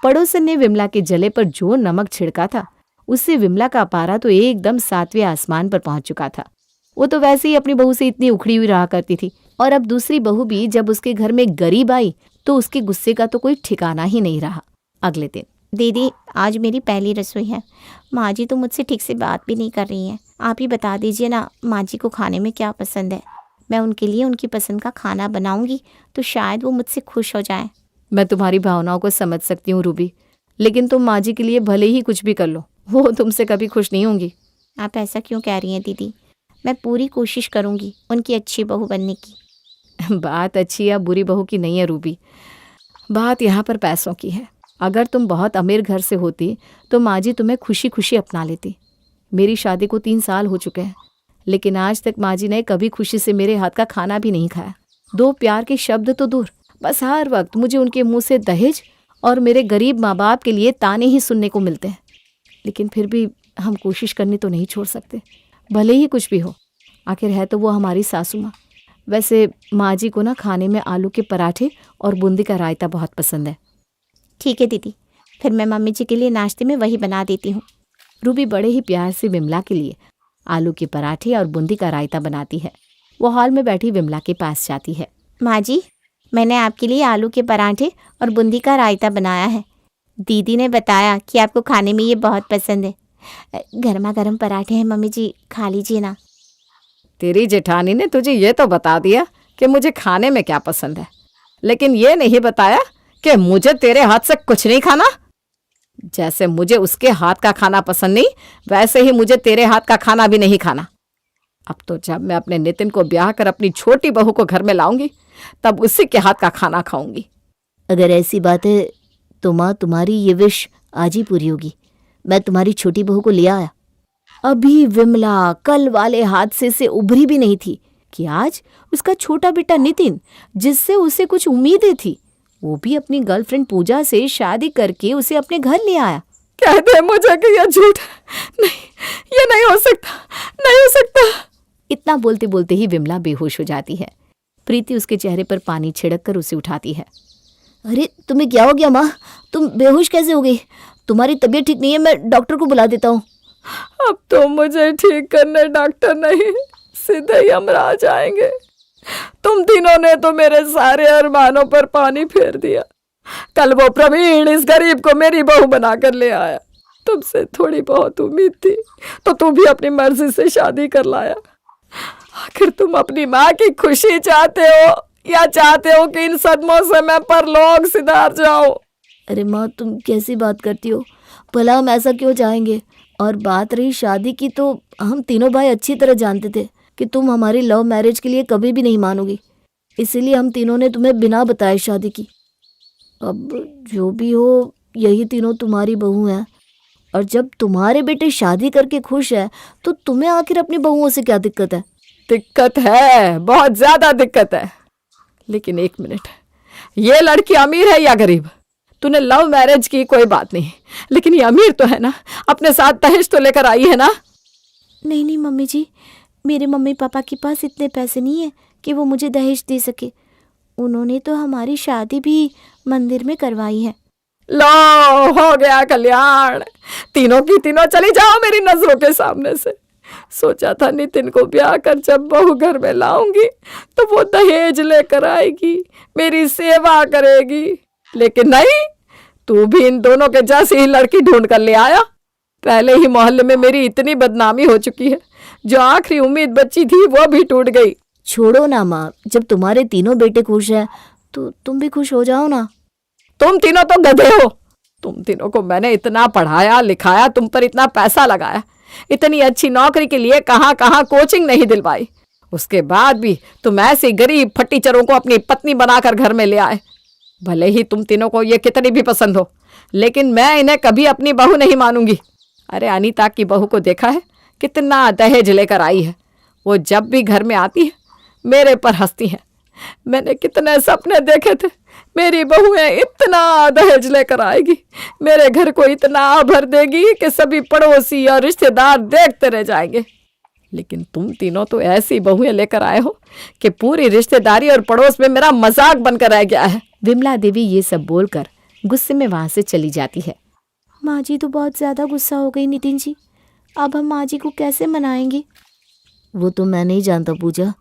पड़ोसन ने विमला के जले पर जो नमक छिड़का था उससे विमला का पारा तो एकदम 7वें आसमान पर पहुंच चुका था। वो तो वैसे ही अपनी बहू से इतनी उखड़ी हुई रहा करती थी, और अब दूसरी बहू भी जब उसके घर में गरीब आई तो उसके गुस्से का तो कोई ठिकाना ही नहीं रहा। अगले दिन, दीदी आज मेरी पहली रसोई है। माँ जी तो मुझसे ठीक से बात भी नहीं कर रही हैं। आप ही बता दीजिए ना माँ जी को खाने में क्या पसंद है। मैं उनके लिए उनकी पसंद का खाना बनाऊंगी तो शायद वो मुझसे खुश हो जाएं। मैं तुम्हारी भावनाओं को समझ सकती हूँ रूबी, लेकिन तुम माँ जी के लिए भले ही कुछ भी कर लो, वो तुमसे कभी खुश नहीं होंगी। आप ऐसा क्यों कह रही हैं दीदी? मैं पूरी कोशिश करूंगी उनकी अच्छी बहू बनने की। बात अच्छी या बुरी बहू की नहीं है रूबी, बात यहाँ पर पैसों की है। अगर तुम बहुत अमीर घर से होती तो माँ जी तुम्हें खुशी खुशी अपना लेती। मेरी शादी को 3 साल हो चुके हैं, लेकिन आज तक माँ जी ने कभी खुशी से मेरे हाथ का खाना भी नहीं खाया। 2 प्यार के शब्द तो दूर, बस हर वक्त मुझे उनके मुंह से दहेज और मेरे गरीब माँ बाप के लिए ताने ही सुनने को मिलते हैं। लेकिन फिर भी हम कोशिश करनी तो नहीं छोड़ सकते, भले ही कुछ भी हो। आखिर है तो वो हमारी सासू माँ। वैसे माँ जी को ना खाने में आलू के पराठे और बूंदी का रायता बहुत पसंद है। ठीक है दीदी, फिर मैं मम्मी जी के लिए नाश्ते में वही बना देती हूँ। रूबी बड़े ही प्यार से विमला के लिए आलू के पराठे और बूंदी का रायता बनाती है। वो हॉल में बैठी विमला के पास जाती है। माँ जी, मैंने आपके लिए आलू के पराठे और बूंदी का रायता बनाया है। दीदी ने बताया कि आपको खाने में ये बहुत पसंद है। गर्मा गर्म पराठे हैं मम्मी जी, खा लीजिए ना। तेरी जेठानी ने तुझे ये तो बता दिया कि मुझे खाने में क्या पसंद है, लेकिन ये नहीं बताया कि मुझे तेरे हाथ से कुछ नहीं खाना। जैसे मुझे उसके हाथ का खाना पसंद नहीं, वैसे ही मुझे तेरे हाथ का खाना भी नहीं खाना। अब तो जब मैं अपने नितिन को ब्याह कर अपनी छोटी बहू को घर में लाऊंगी तब उसी के हाथ का खाना खाऊंगी। अगर ऐसी बात है तो माँ तुम्हारी ये विश आज ही पूरी होगी। मैं तुम्हारी छोटी बहू को ले आया। अभी विमला कल वाले हादसे से उभरी भी नहीं थी कि आज उसका छोटा बेटा नितिन, जिससे उसे कुछ उम्मीदें थी, वो भी अपनी गर्लफ्रेंड पूजा से शादी करके उसे अपने घर ले आया। कह दे मुझे कि यह झूठ नहीं, ये नहीं हो सकता, नहीं हो सकता। इतना बोलते बोलते ही विमला बेहोश हो जाती है। प्रीति उसके चेहरे पर पानी छिड़क कर उसे उठाती है। अरे तुम्हें क्या हो गया माँ? तुम बेहोश कैसे हो गई? तुम्हारी तबीयत ठीक नहीं है, मैं डॉक्टर को बुला देता हूँ। अब तो मुझे ठीक करने डॉक्टर नहीं, सीधे ही यमराज आएंगे। तुम तीनों ने तो मेरे सारे अरमानों पर पानी फेर दिया। कल वो प्रवीण इस गरीब को मेरी बहू बनाकर ले आया। तुमसे थोड़ी बहुत उम्मीद थी तो तुम भी अपनी मर्जी से शादी कर लाया। आखिर तुम अपनी माँ की खुशी चाहते हो या चाहते हो कि इन सदमों से मैं परलोक सिधार जाऊं? अरे माँ, तुम कैसी बात करती हो? भला हम ऐसा क्यों चाहेंगे? और बात रही शादी की, तो हम तीनों भाई अच्छी तरह जानते थे कि तुम हमारी लव मैरिज के लिए कभी भी नहीं मानोगी। इसीलिए हम तीनों ने तुम्हें बिना बताए शादी की। अब जो भी हो, यही तीनों तुम्हारी बहू हैं, और जब तुम्हारे बेटे शादी करके खुश है तो तुम्हें आखिर अपनी बहुओं से क्या दिक्कत है? दिक्कत है, बहुत ज्यादा दिक्कत है। लेकिन एक मिनट, ये लड़की अमीर है या गरीब? तूने लव मैरिज की कोई बात नहीं, लेकिन ये अमीर तो है ना, अपने साथ दहेज तो लेकर आई है ना? नहीं नहीं मम्मी जी, मेरे मम्मी पापा के पास इतने पैसे नहीं है कि वो मुझे दहेज दे सके। उन्होंने तो हमारी शादी भी मंदिर में करवाई है। लो, हो गया कल्याण। तीनों की तीनों चली जाओ मेरी नजरों के सामने से। सोचा था नितिन को ब्याह कर जब बहू घर में लाऊंगी तो वो दहेज लेकर आएगी, मेरी सेवा करेगी, लेकिन नहीं, तू भी इन दोनों के जैसी ही लड़की ढूंढ कर ले आया। पहले ही मोहल्ले में मेरी इतनी बदनामी हो चुकी है, जो आखिरी उम्मीद बची थी वो भी टूट गई। छोड़ो ना माँ, जब तुम्हारे तीनों बेटे खुश हैं तो तुम भी खुश हो जाओ ना। तुम तीनों तो गधे हो। तुम तीनों को मैंने इतना पढ़ाया लिखाया, तुम पर इतना पैसा लगाया, इतनी अच्छी नौकरी के लिए कहाँ कहाँ कोचिंग नहीं दिलवाई, उसके बाद भी तुम ऐसे गरीब फटीचरों को अपनी पत्नी बनाकर घर में ले आए। भले ही तुम तीनों को ये कितनी भी पसंद हो, लेकिन मैं इन्हें कभी अपनी बहू नहीं मानूंगी। अरे अनीता की बहू को देखा है, कितना दहेज लेकर आई है। वो जब भी घर में आती है मेरे पर हंसती है। मैंने कितने सपने देखे थे, मेरी बहुएं इतना दहेज लेकर आएगी, मेरे घर को इतना भर देगी कि सभी पड़ोसी और रिश्तेदार देखते रह जाएंगे। लेकिन तुम तीनों तो ऐसी बहुएं लेकर आए हो कि पूरी रिश्तेदारी और पड़ोस में मेरा मजाक बनकर रह गया है। विमला देवी ये सब बोलकर गुस्से में वहां से चली जाती है। माँ जी तो बहुत ज़्यादा गुस्सा हो गई नितिन जी, अब हम माँ जी को कैसे मनाएंगे? वो तो मैं नहीं जानता पूजा,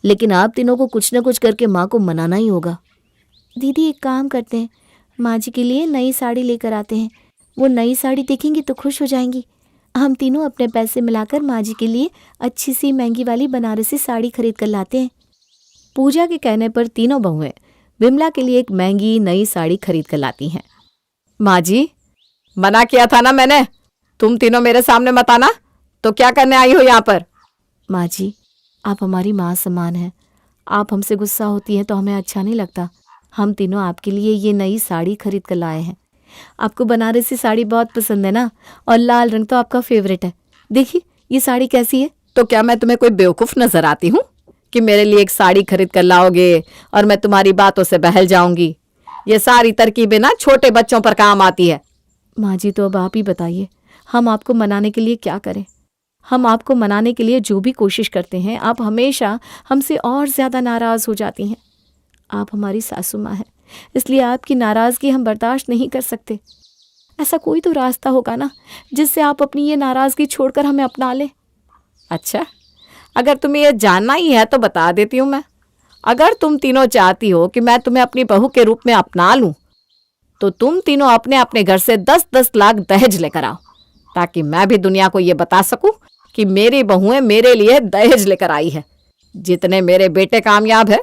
लेकिन आप तीनों को कुछ न कुछ करके माँ को मनाना ही होगा। दीदी एक काम करते हैं, माँ जी के लिए नई साड़ी लेकर आते हैं। वो नई साड़ी देखेंगी तो खुश हो जाएंगी। हम तीनों अपने पैसे मिलाकर माँ जी के लिए अच्छी सी महंगी वाली बनारसी साड़ी खरीद कर लाते हैं। पूजा के कहने पर तीनों बहुएं विमला के लिए एक महंगी नई साड़ी खरीद कर लाती हैं। माँ जी, मना किया था ना मैंने, तुम तीनों मेरे सामने मत आना, तो क्या करने आई हो यहाँ पर? माँ जी, आप हमारी माँ समान हैं। आप हमसे गुस्सा होती हैं तो हमें अच्छा नहीं लगता। हम तीनों आपके लिए ये नई साड़ी खरीद कर लाए हैं। आपको बनारसी साड़ी बहुत पसंद है ना, और लाल रंग तो आपका फेवरेट है। देखिए ये साड़ी कैसी है। तो क्या मैं तुम्हें कोई बेवकूफ़ नजर आती हूँ कि मेरे लिए एक साड़ी खरीद कर लाओगे और मैं तुम्हारी बातों से बहल जाऊंगी? ये सारी तरकीबें ना छोटे बच्चों पर काम आती है। माँ जी तो अब आप ही बताइए, हम आपको मनाने के लिए क्या करें? हम आपको मनाने के लिए जो भी कोशिश करते हैं, आप हमेशा हमसे और ज़्यादा नाराज़ हो जाती हैं। आप हमारी सासू माँ हैं, इसलिए आपकी नाराज़गी हम बर्दाश्त नहीं कर सकते। ऐसा कोई तो रास्ता होगा ना जिससे आप अपनी ये नाराज़गी छोड़कर हमें अपना लें। अच्छा, अगर तुम्हें यह जानना ही है तो बता देती हूँ मैं। अगर तुम तीनों चाहती हो कि मैं तुम्हें अपनी बहू के रूप में अपना लूँ, तो तुम तीनों अपने अपने घर से 10-10 लाख दहेज लेकर आओ, ताकि मैं भी दुनिया को ये बता सकूं कि मेरी बहुएं मेरे लिए दहेज लेकर आई है। जितने मेरे बेटे कामयाब है,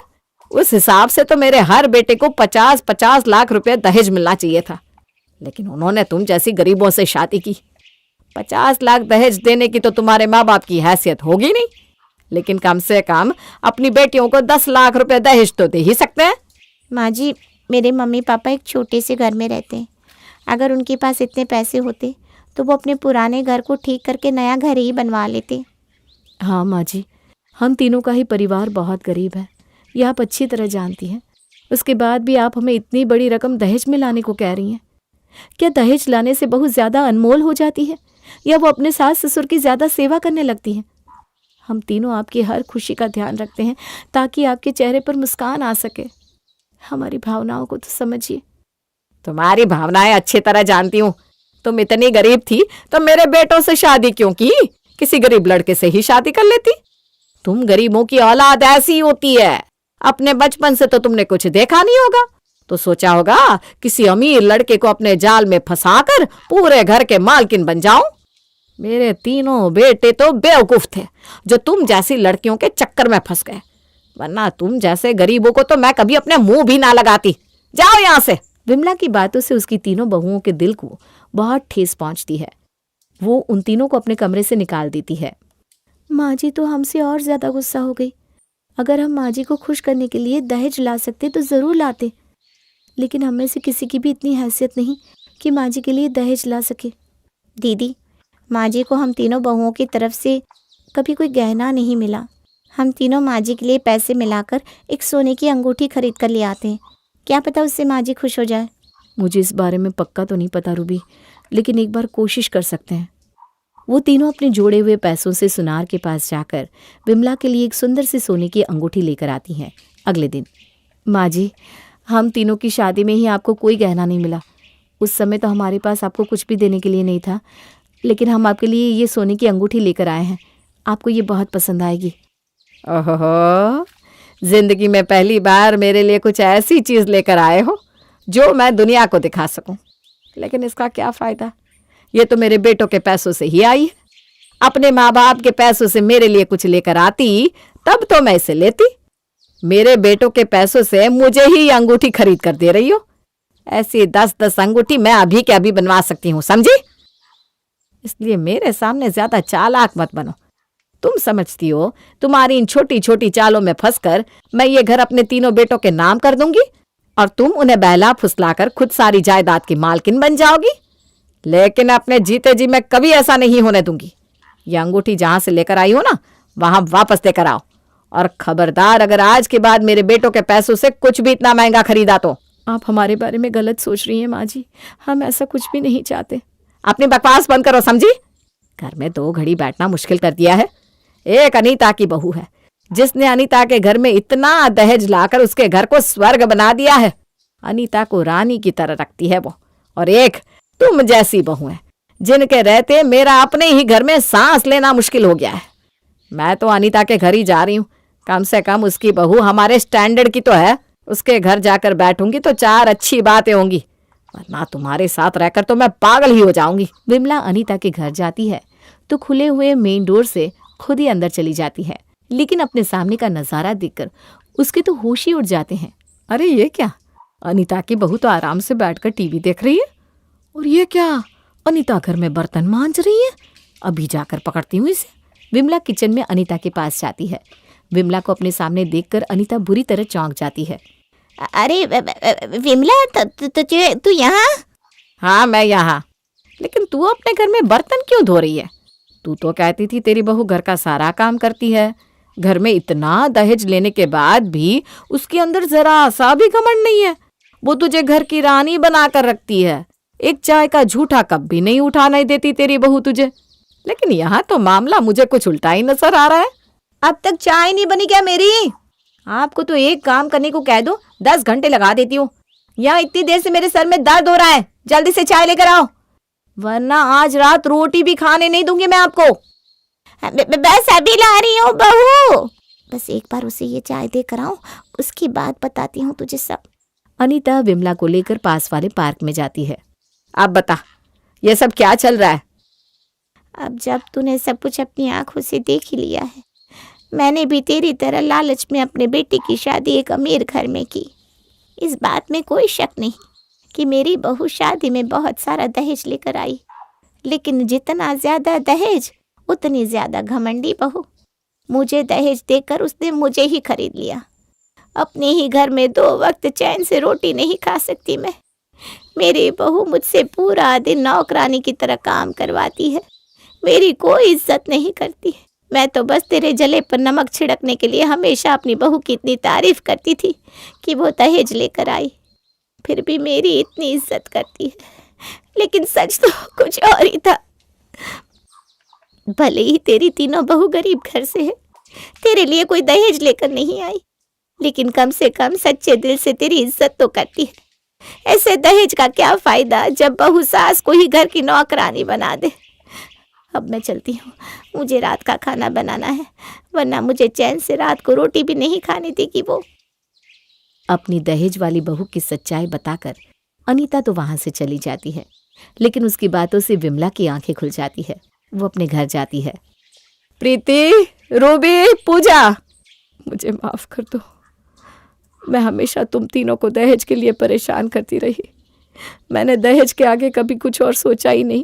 उस हिसाब से तो मेरे हर बेटे को 50-50 लाख रुपए दहेज मिलना चाहिए था, लेकिन उन्होंने तुम जैसी गरीबों से शादी की। 50 लाख दहेज देने की तो तुम्हारे माँ बाप की हैसियत होगी नहीं, लेकिन कम से कम अपनी बेटियों को 10 लाख रुपए दहेज तो दे ही सकते हैं। माँ जी, मेरे मम्मी पापा एक छोटे से घर में रहते हैं। अगर उनके पास इतने पैसे होते तो वो अपने पुराने घर को ठीक करके नया घर ही बनवा लेते। हाँ माँ जी, हम तीनों का ही परिवार बहुत गरीब है, ये आप अच्छी तरह जानती हैं। उसके बाद भी आप हमें इतनी बड़ी रकम दहेज में लाने को कह रही हैं। क्या दहेज लाने से बहू ज़्यादा अनमोल हो जाती है, या वो अपने सास ससुर की ज़्यादा सेवा करने लगती हैं? हम तीनों आपकी हर खुशी का ध्यान रखते हैं ताकि आपके चेहरे पर मुस्कान आ सके। हमारी भावनाओं को तो समझिए। तुम्हारी भावनाएं अच्छी तरह जानती हूँ। तुम इतनी गरीब थी तो मेरे बेटों से शादी क्यों की? किसी गरीब लड़के से ही शादी कर लेती। तुम गरीबों की औलाद ऐसी होती है। अपने बचपन से तो तुमने कुछ देखा नहीं होगा, तो सोचा होगा किसी अमीर लड़के को अपने जाल में फंसाकर पूरे घर के मालकिन बन जाऊं। मेरे तीनों बेटे तो बेवकूफ थे जो तुम जैसी लड़कियों के चक्कर में फंस गए, वरना तुम जैसे गरीबों को तो मैं कभी अपने मुंह भी ना लगाती। जाओ यहाँ से। विमला की बातों से उसकी तीनों बहुओं के दिल को बहुत ठेस पहुंचती है। वो उन तीनों को अपने कमरे से निकाल देती है। माँ जी तो हमसे और ज्यादा गुस्सा हो गई। अगर हम माँ जी को खुश करने के लिए दहेज ला सकते तो जरूर लाते, लेकिन हम में से किसी की भी इतनी हैसियत नहीं कि माँ जी के लिए दहेज ला सके। दीदी, माँ जी को हम तीनों बहुओं की तरफ से कभी कोई गहना नहीं मिला। हम तीनों माँ जी के लिए पैसे मिलाकर एक सोने की अंगूठी खरीद कर ले आते हैं। क्या पता उससे माँ जी खुश हो जाए। मुझे इस बारे में पक्का तो नहीं पता रूबी, लेकिन एक बार कोशिश कर सकते हैं। वो तीनों अपने जोड़े हुए पैसों से सुनार के पास जाकर विमला के लिए एक सुंदर सी सोने की अंगूठी लेकर आती हैं। अगले दिन, माँ जी, हम तीनों की शादी में ही आपको कोई गहना नहीं मिला। उस समय तो हमारे पास आपको कुछ भी देने के लिए नहीं था, लेकिन हम आपके लिए ये सोने की अंगूठी लेकर आए हैं। आपको ये बहुत पसंद आएगी। ओहो, जिंदगी में पहली बार मेरे लिए कुछ ऐसी चीज लेकर आए हो जो मैं दुनिया को दिखा सकूं। लेकिन इसका क्या फायदा? ये तो मेरे बेटों के पैसों से ही आई है। अपने माँ बाप के पैसों से मेरे लिए कुछ लेकर आती तब तो मैं इसे लेती। मेरे बेटों के पैसों से मुझे ही अंगूठी खरीद कर दे रही हो। ऐसी 10-10 अंगूठी मैं अभी के अभी बनवा सकती हूँ, समझी? इसलिए मेरे सामने ज्यादा चालाक मत बनो। तुम समझती हो तुम्हारी इन छोटी छोटी चालों में फंसकर मैं ये घर अपने तीनों बेटों के नाम कर दूंगी और तुम उन्हें बहला फुसलाकर खुद सारी जायदाद की मालकिन बन जाओगी। लेकिन अपने जीते जी मैं कभी ऐसा नहीं होने दूंगी। ये अंगूठी जहां से लेकर आई हो ना, वहां वापस लेकर आओ। और खबरदार, अगर आज के बाद मेरे बेटों के पैसों से कुछ भी इतना महंगा खरीदा तो। आप हमारे बारे में गलत सोच रही हैं माँ जी, हम ऐसा कुछ भी नहीं चाहते। अपनी बकवास बंद करो, समझी? घर में 2 घड़ी बैठना मुश्किल कर दिया है। एक अनीता की बहू है जिसने अनीता के घर में इतना दहेज लाकर उसके घर को स्वर्ग बना दिया है। अनीता को रानी की तरह रखती है वो। और एक तुम जैसी बहू है जिनके रहते मेरा अपने ही घर में सांस लेना मुश्किल हो गया है। मैं तो अनीता के घर ही जा रही हूँ। कम से कम उसकी बहू हमारे स्टैंडर्ड की तो है। उसके घर जाकर बैठूंगी तो 4 अच्छी बातें होंगी, वरना तुम्हारे साथ रहकर तो मैं पागल ही हो जाऊंगी। विमला अनीता के घर जाती है तो खुले हुए मेन डोर से खुद ही अंदर चली जाती है, लेकिन अपने सामने का नजारा देखकर उसके तो होश ही उड़ जाते हैं। अरे ये क्या? अनीता की बहू तो आराम से बैठकर टीवी देख रही है। और ये क्या? अनीता घर में बर्तन मांज रही है। अभी जाकर पकड़ती हूँ इसे। विमला किचन में अनीता के पास जाती है। विमला को अपने सामने देखकर अनीता बुरी तरह चौंक जाती है। अरे विमला, तू यहाँ? हाँ, मैं यहाँ। लेकिन तू अपने घर में बर्तन क्यों धो रही है? तू तो कहती थी तेरी बहू घर का सारा काम करती है। घर में इतना दहेज लेने के बाद भी उसके अंदर जरा सा भी घमंड नहीं है। वो तुझे घर की रानी बनाकर रखती है। एक चाय का झूठा कप भी नहीं उठाने देती तेरी बहू तुझे। लेकिन यहाँ तो मामला मुझे कुछ उल्टा ही नजर आ रहा है। अब तक चाय नहीं बनी क्या मेरी? आपको तो एक काम करने को कह दो, 10 घंटे लगा देती हूँ। यहाँ इतनी देर से मेरे सर में दर्द हो रहा है। जल्दी से चाय लेकर आओ, वरना आज रात रोटी भी खाने नहीं दूंगी मैं आपको। बस अभी ला रही हूँ बहू। बस एक बार उसे ये चाय दे कर आऊं, उसकी बात बताती हूँ तुझे सब। अनीता विमला को लेकर पास वाले पार्क में जाती है। अब बता, ये सब क्या चल रहा है? अब जब तूने सब कुछ अपनी आंखों से देख ही लिया है, मैंने भी तेरी तरह लालच में अपने बेटे की शादी एक अमीर घर में की। इस बात में कोई शक नहीं कि मेरी बहू शादी में बहुत सारा दहेज लेकर आई, लेकिन जितना ज्यादा दहेज उतनी ज्यादा घमंडी बहू। मुझे दहेज देकर उसने मुझे ही खरीद लिया। अपने ही घर में 2 वक्त चैन से रोटी नहीं खा सकती मैं। मेरी बहू मुझसे पूरा दिन नौकरानी की तरह काम करवाती है। मेरी कोई इज्जत नहीं करती। मैं तो बस तेरे जले पर नमक छिड़कने के लिए हमेशा अपनी बहू की इतनी तारीफ करती थी कि वो दहेज लेकर आई, फिर भी मेरी इतनी इज्जत करती है। लेकिन सच तो कुछ और ही था। भले ही तेरी तीनों बहू गरीब घर से है, तेरे लिए कोई दहेज लेकर नहीं आई, लेकिन कम से कम सच्चे दिल से तेरी इज्जत तो करती है। ऐसे दहेज का क्या फायदा जब बहू सास को ही घर की नौकरानी बना दे। अब मैं चलती हूँ, मुझे रात का खाना बनाना है, वरना मुझे चैन से रात को रोटी भी नहीं खाने देगी वो। अपनी दहेज वाली बहू की सच्चाई बताकर अनीता तो वहां से चली जाती है, लेकिन उसकी बातों से विमला की आंखें खुल जाती है। वो अपने घर जाती है। प्रीति, रूबी, पूजा, मुझे माफ कर दो। मैं हमेशा तुम तीनों को दहेज के लिए परेशान करती रही। मैंने दहेज के आगे कभी कुछ और सोचा ही नहीं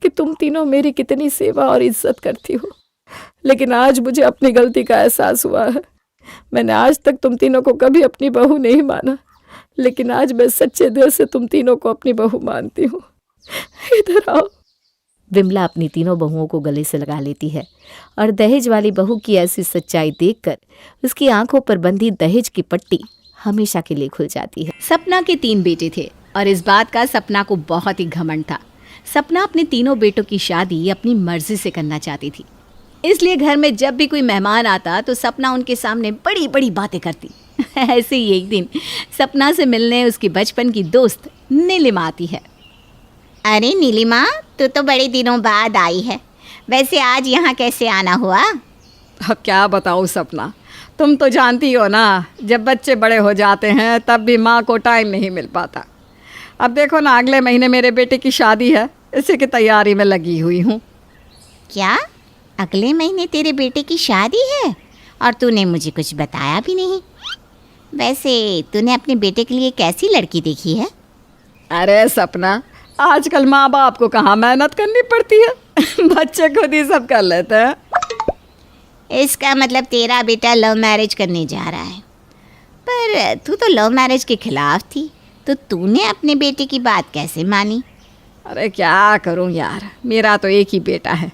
कि तुम तीनों मेरी कितनी सेवा और इज्जत करती हो। लेकिन आज मुझे अपनी गलती का एहसास हुआ है। मैंने आज तक तुम तीनों को कभी अपनी बहू नहीं माना, लेकिन आज मैं सच्चे दिल से तुम तीनों को अपनी बहू मानती हूँ। इधर आओ। विमला अपनी तीनों बहुओं को गले से लगा लेती है और दहेज वाली बहू की ऐसी सच्चाई देखकर उसकी आंखों पर बंधी दहेज की पट्टी हमेशा के लिए खुल जाती है। सपना के 3 बेटे थे और इस बात का सपना को बहुत ही घमंड था। सपना अपने तीनों बेटों की शादी अपनी मर्जी से करना चाहती थी, इसलिए घर में जब भी कोई मेहमान आता तो सपना उनके सामने बड़ी बड़ी बातें करती। ऐसे ही एक दिन सपना से मिलने उसकी बचपन की दोस्त नीलिमा आती है। अरे नीलिमा, तू तो बड़े दिनों बाद आई है। वैसे आज यहाँ कैसे आना हुआ? अब क्या बताऊँ सपना, तुम तो जानती हो ना, जब बच्चे बड़े हो जाते हैं तब भी माँ को टाइम नहीं मिल पाता। अब देखो ना, अगले महीने मेरे बेटे की शादी है, इसी की तैयारी में लगी हुई हूँ। क्या अगले महीने तेरे बेटे की शादी है और तूने मुझे कुछ बताया भी नहीं? वैसे तूने अपने बेटे के लिए कैसी लड़की देखी है? अरे सपना, आजकल माँ बाप को कहाँ मेहनत करनी पड़ती है, बच्चे खुद ही सब कर लेते हैं। इसका मतलब तेरा बेटा लव मैरिज करने जा रहा है। पर तू तो लव मैरिज के खिलाफ थी, तो तूने अपने बेटे की बात कैसे मानी? अरे क्या करूं यार, मेरा तो एक ही बेटा है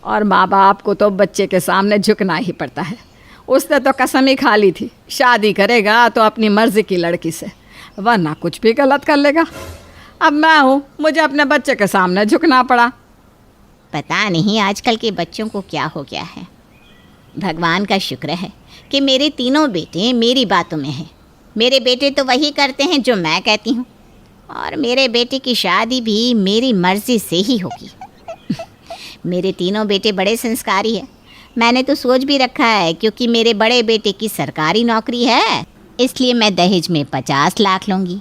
और माँ बाप को तो बच्चे के सामने झुकना ही पड़ता है। उसने तो कसम ही खा ली थी, शादी करेगा तो अपनी मर्जी की लड़की से, वरना कुछ भी गलत कर लेगा। अब मैं हूँ, मुझे अपने बच्चे के सामने झुकना पड़ा। पता नहीं आजकल के बच्चों को क्या हो गया है। भगवान का शुक्र है कि मेरे तीनों बेटे मेरी बातों में हैं। मेरे बेटे तो वही करते हैं जो मैं कहती हूँ, और मेरे बेटे की शादी भी मेरी मर्ज़ी से ही होगी। मेरे तीनों बेटे बड़े संस्कारी हैं। मैंने तो सोच भी रखा है, क्योंकि मेरे बड़े बेटे की सरकारी नौकरी है, इसलिए मैं दहेज में 50 लाख लूँगी।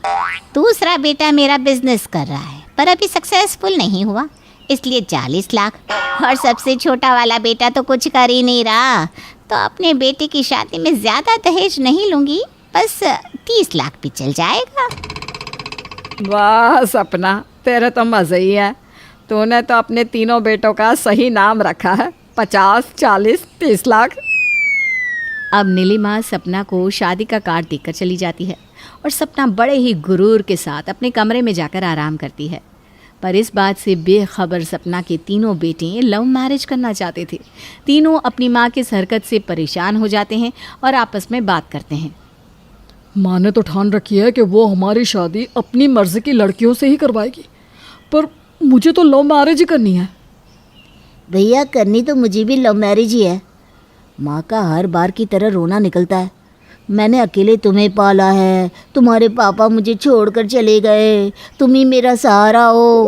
दूसरा बेटा मेरा बिजनेस कर रहा है पर अभी सक्सेसफुल नहीं हुआ, इसलिए 40 लाख। और सबसे छोटा वाला बेटा तो कुछ कर ही नहीं रहा, तो अपने बेटे की शादी में ज़्यादा दहेज नहीं लूँगी, बस 30 लाख भी चल जाएगा। वाह सपना, तेरे तो मज़े ही है। तूने तो अपने तीनों बेटों का सही नाम रखा है, 50, 40, 30 लाख। अब नीलिमा सपना को शादी का कार्ड देकर चली जाती है और सपना बड़े ही गुरूर के साथ अपने कमरे में जाकर आराम करती है। पर इस बात से बेखबर सपना के तीनों बेटे लव मैरिज करना चाहते थे। तीनों अपनी माँ की इस हरकत से परेशान हो जाते हैं और आपस में बात करते हैं। माँ ने तो ठान रखी है कि वो हमारी शादी अपनी मर्जी की लड़कियों से ही करवाएगी, पर मुझे तो लव मैरिज ही करनी है। भैया करनी तो मुझे भी लव मैरिज ही है। माँ का हर बार की तरह रोना निकलता है। मैंने अकेले तुम्हें पाला है, तुम्हारे पापा मुझे छोड़कर चले गए, तुम ही मेरा सहारा हो।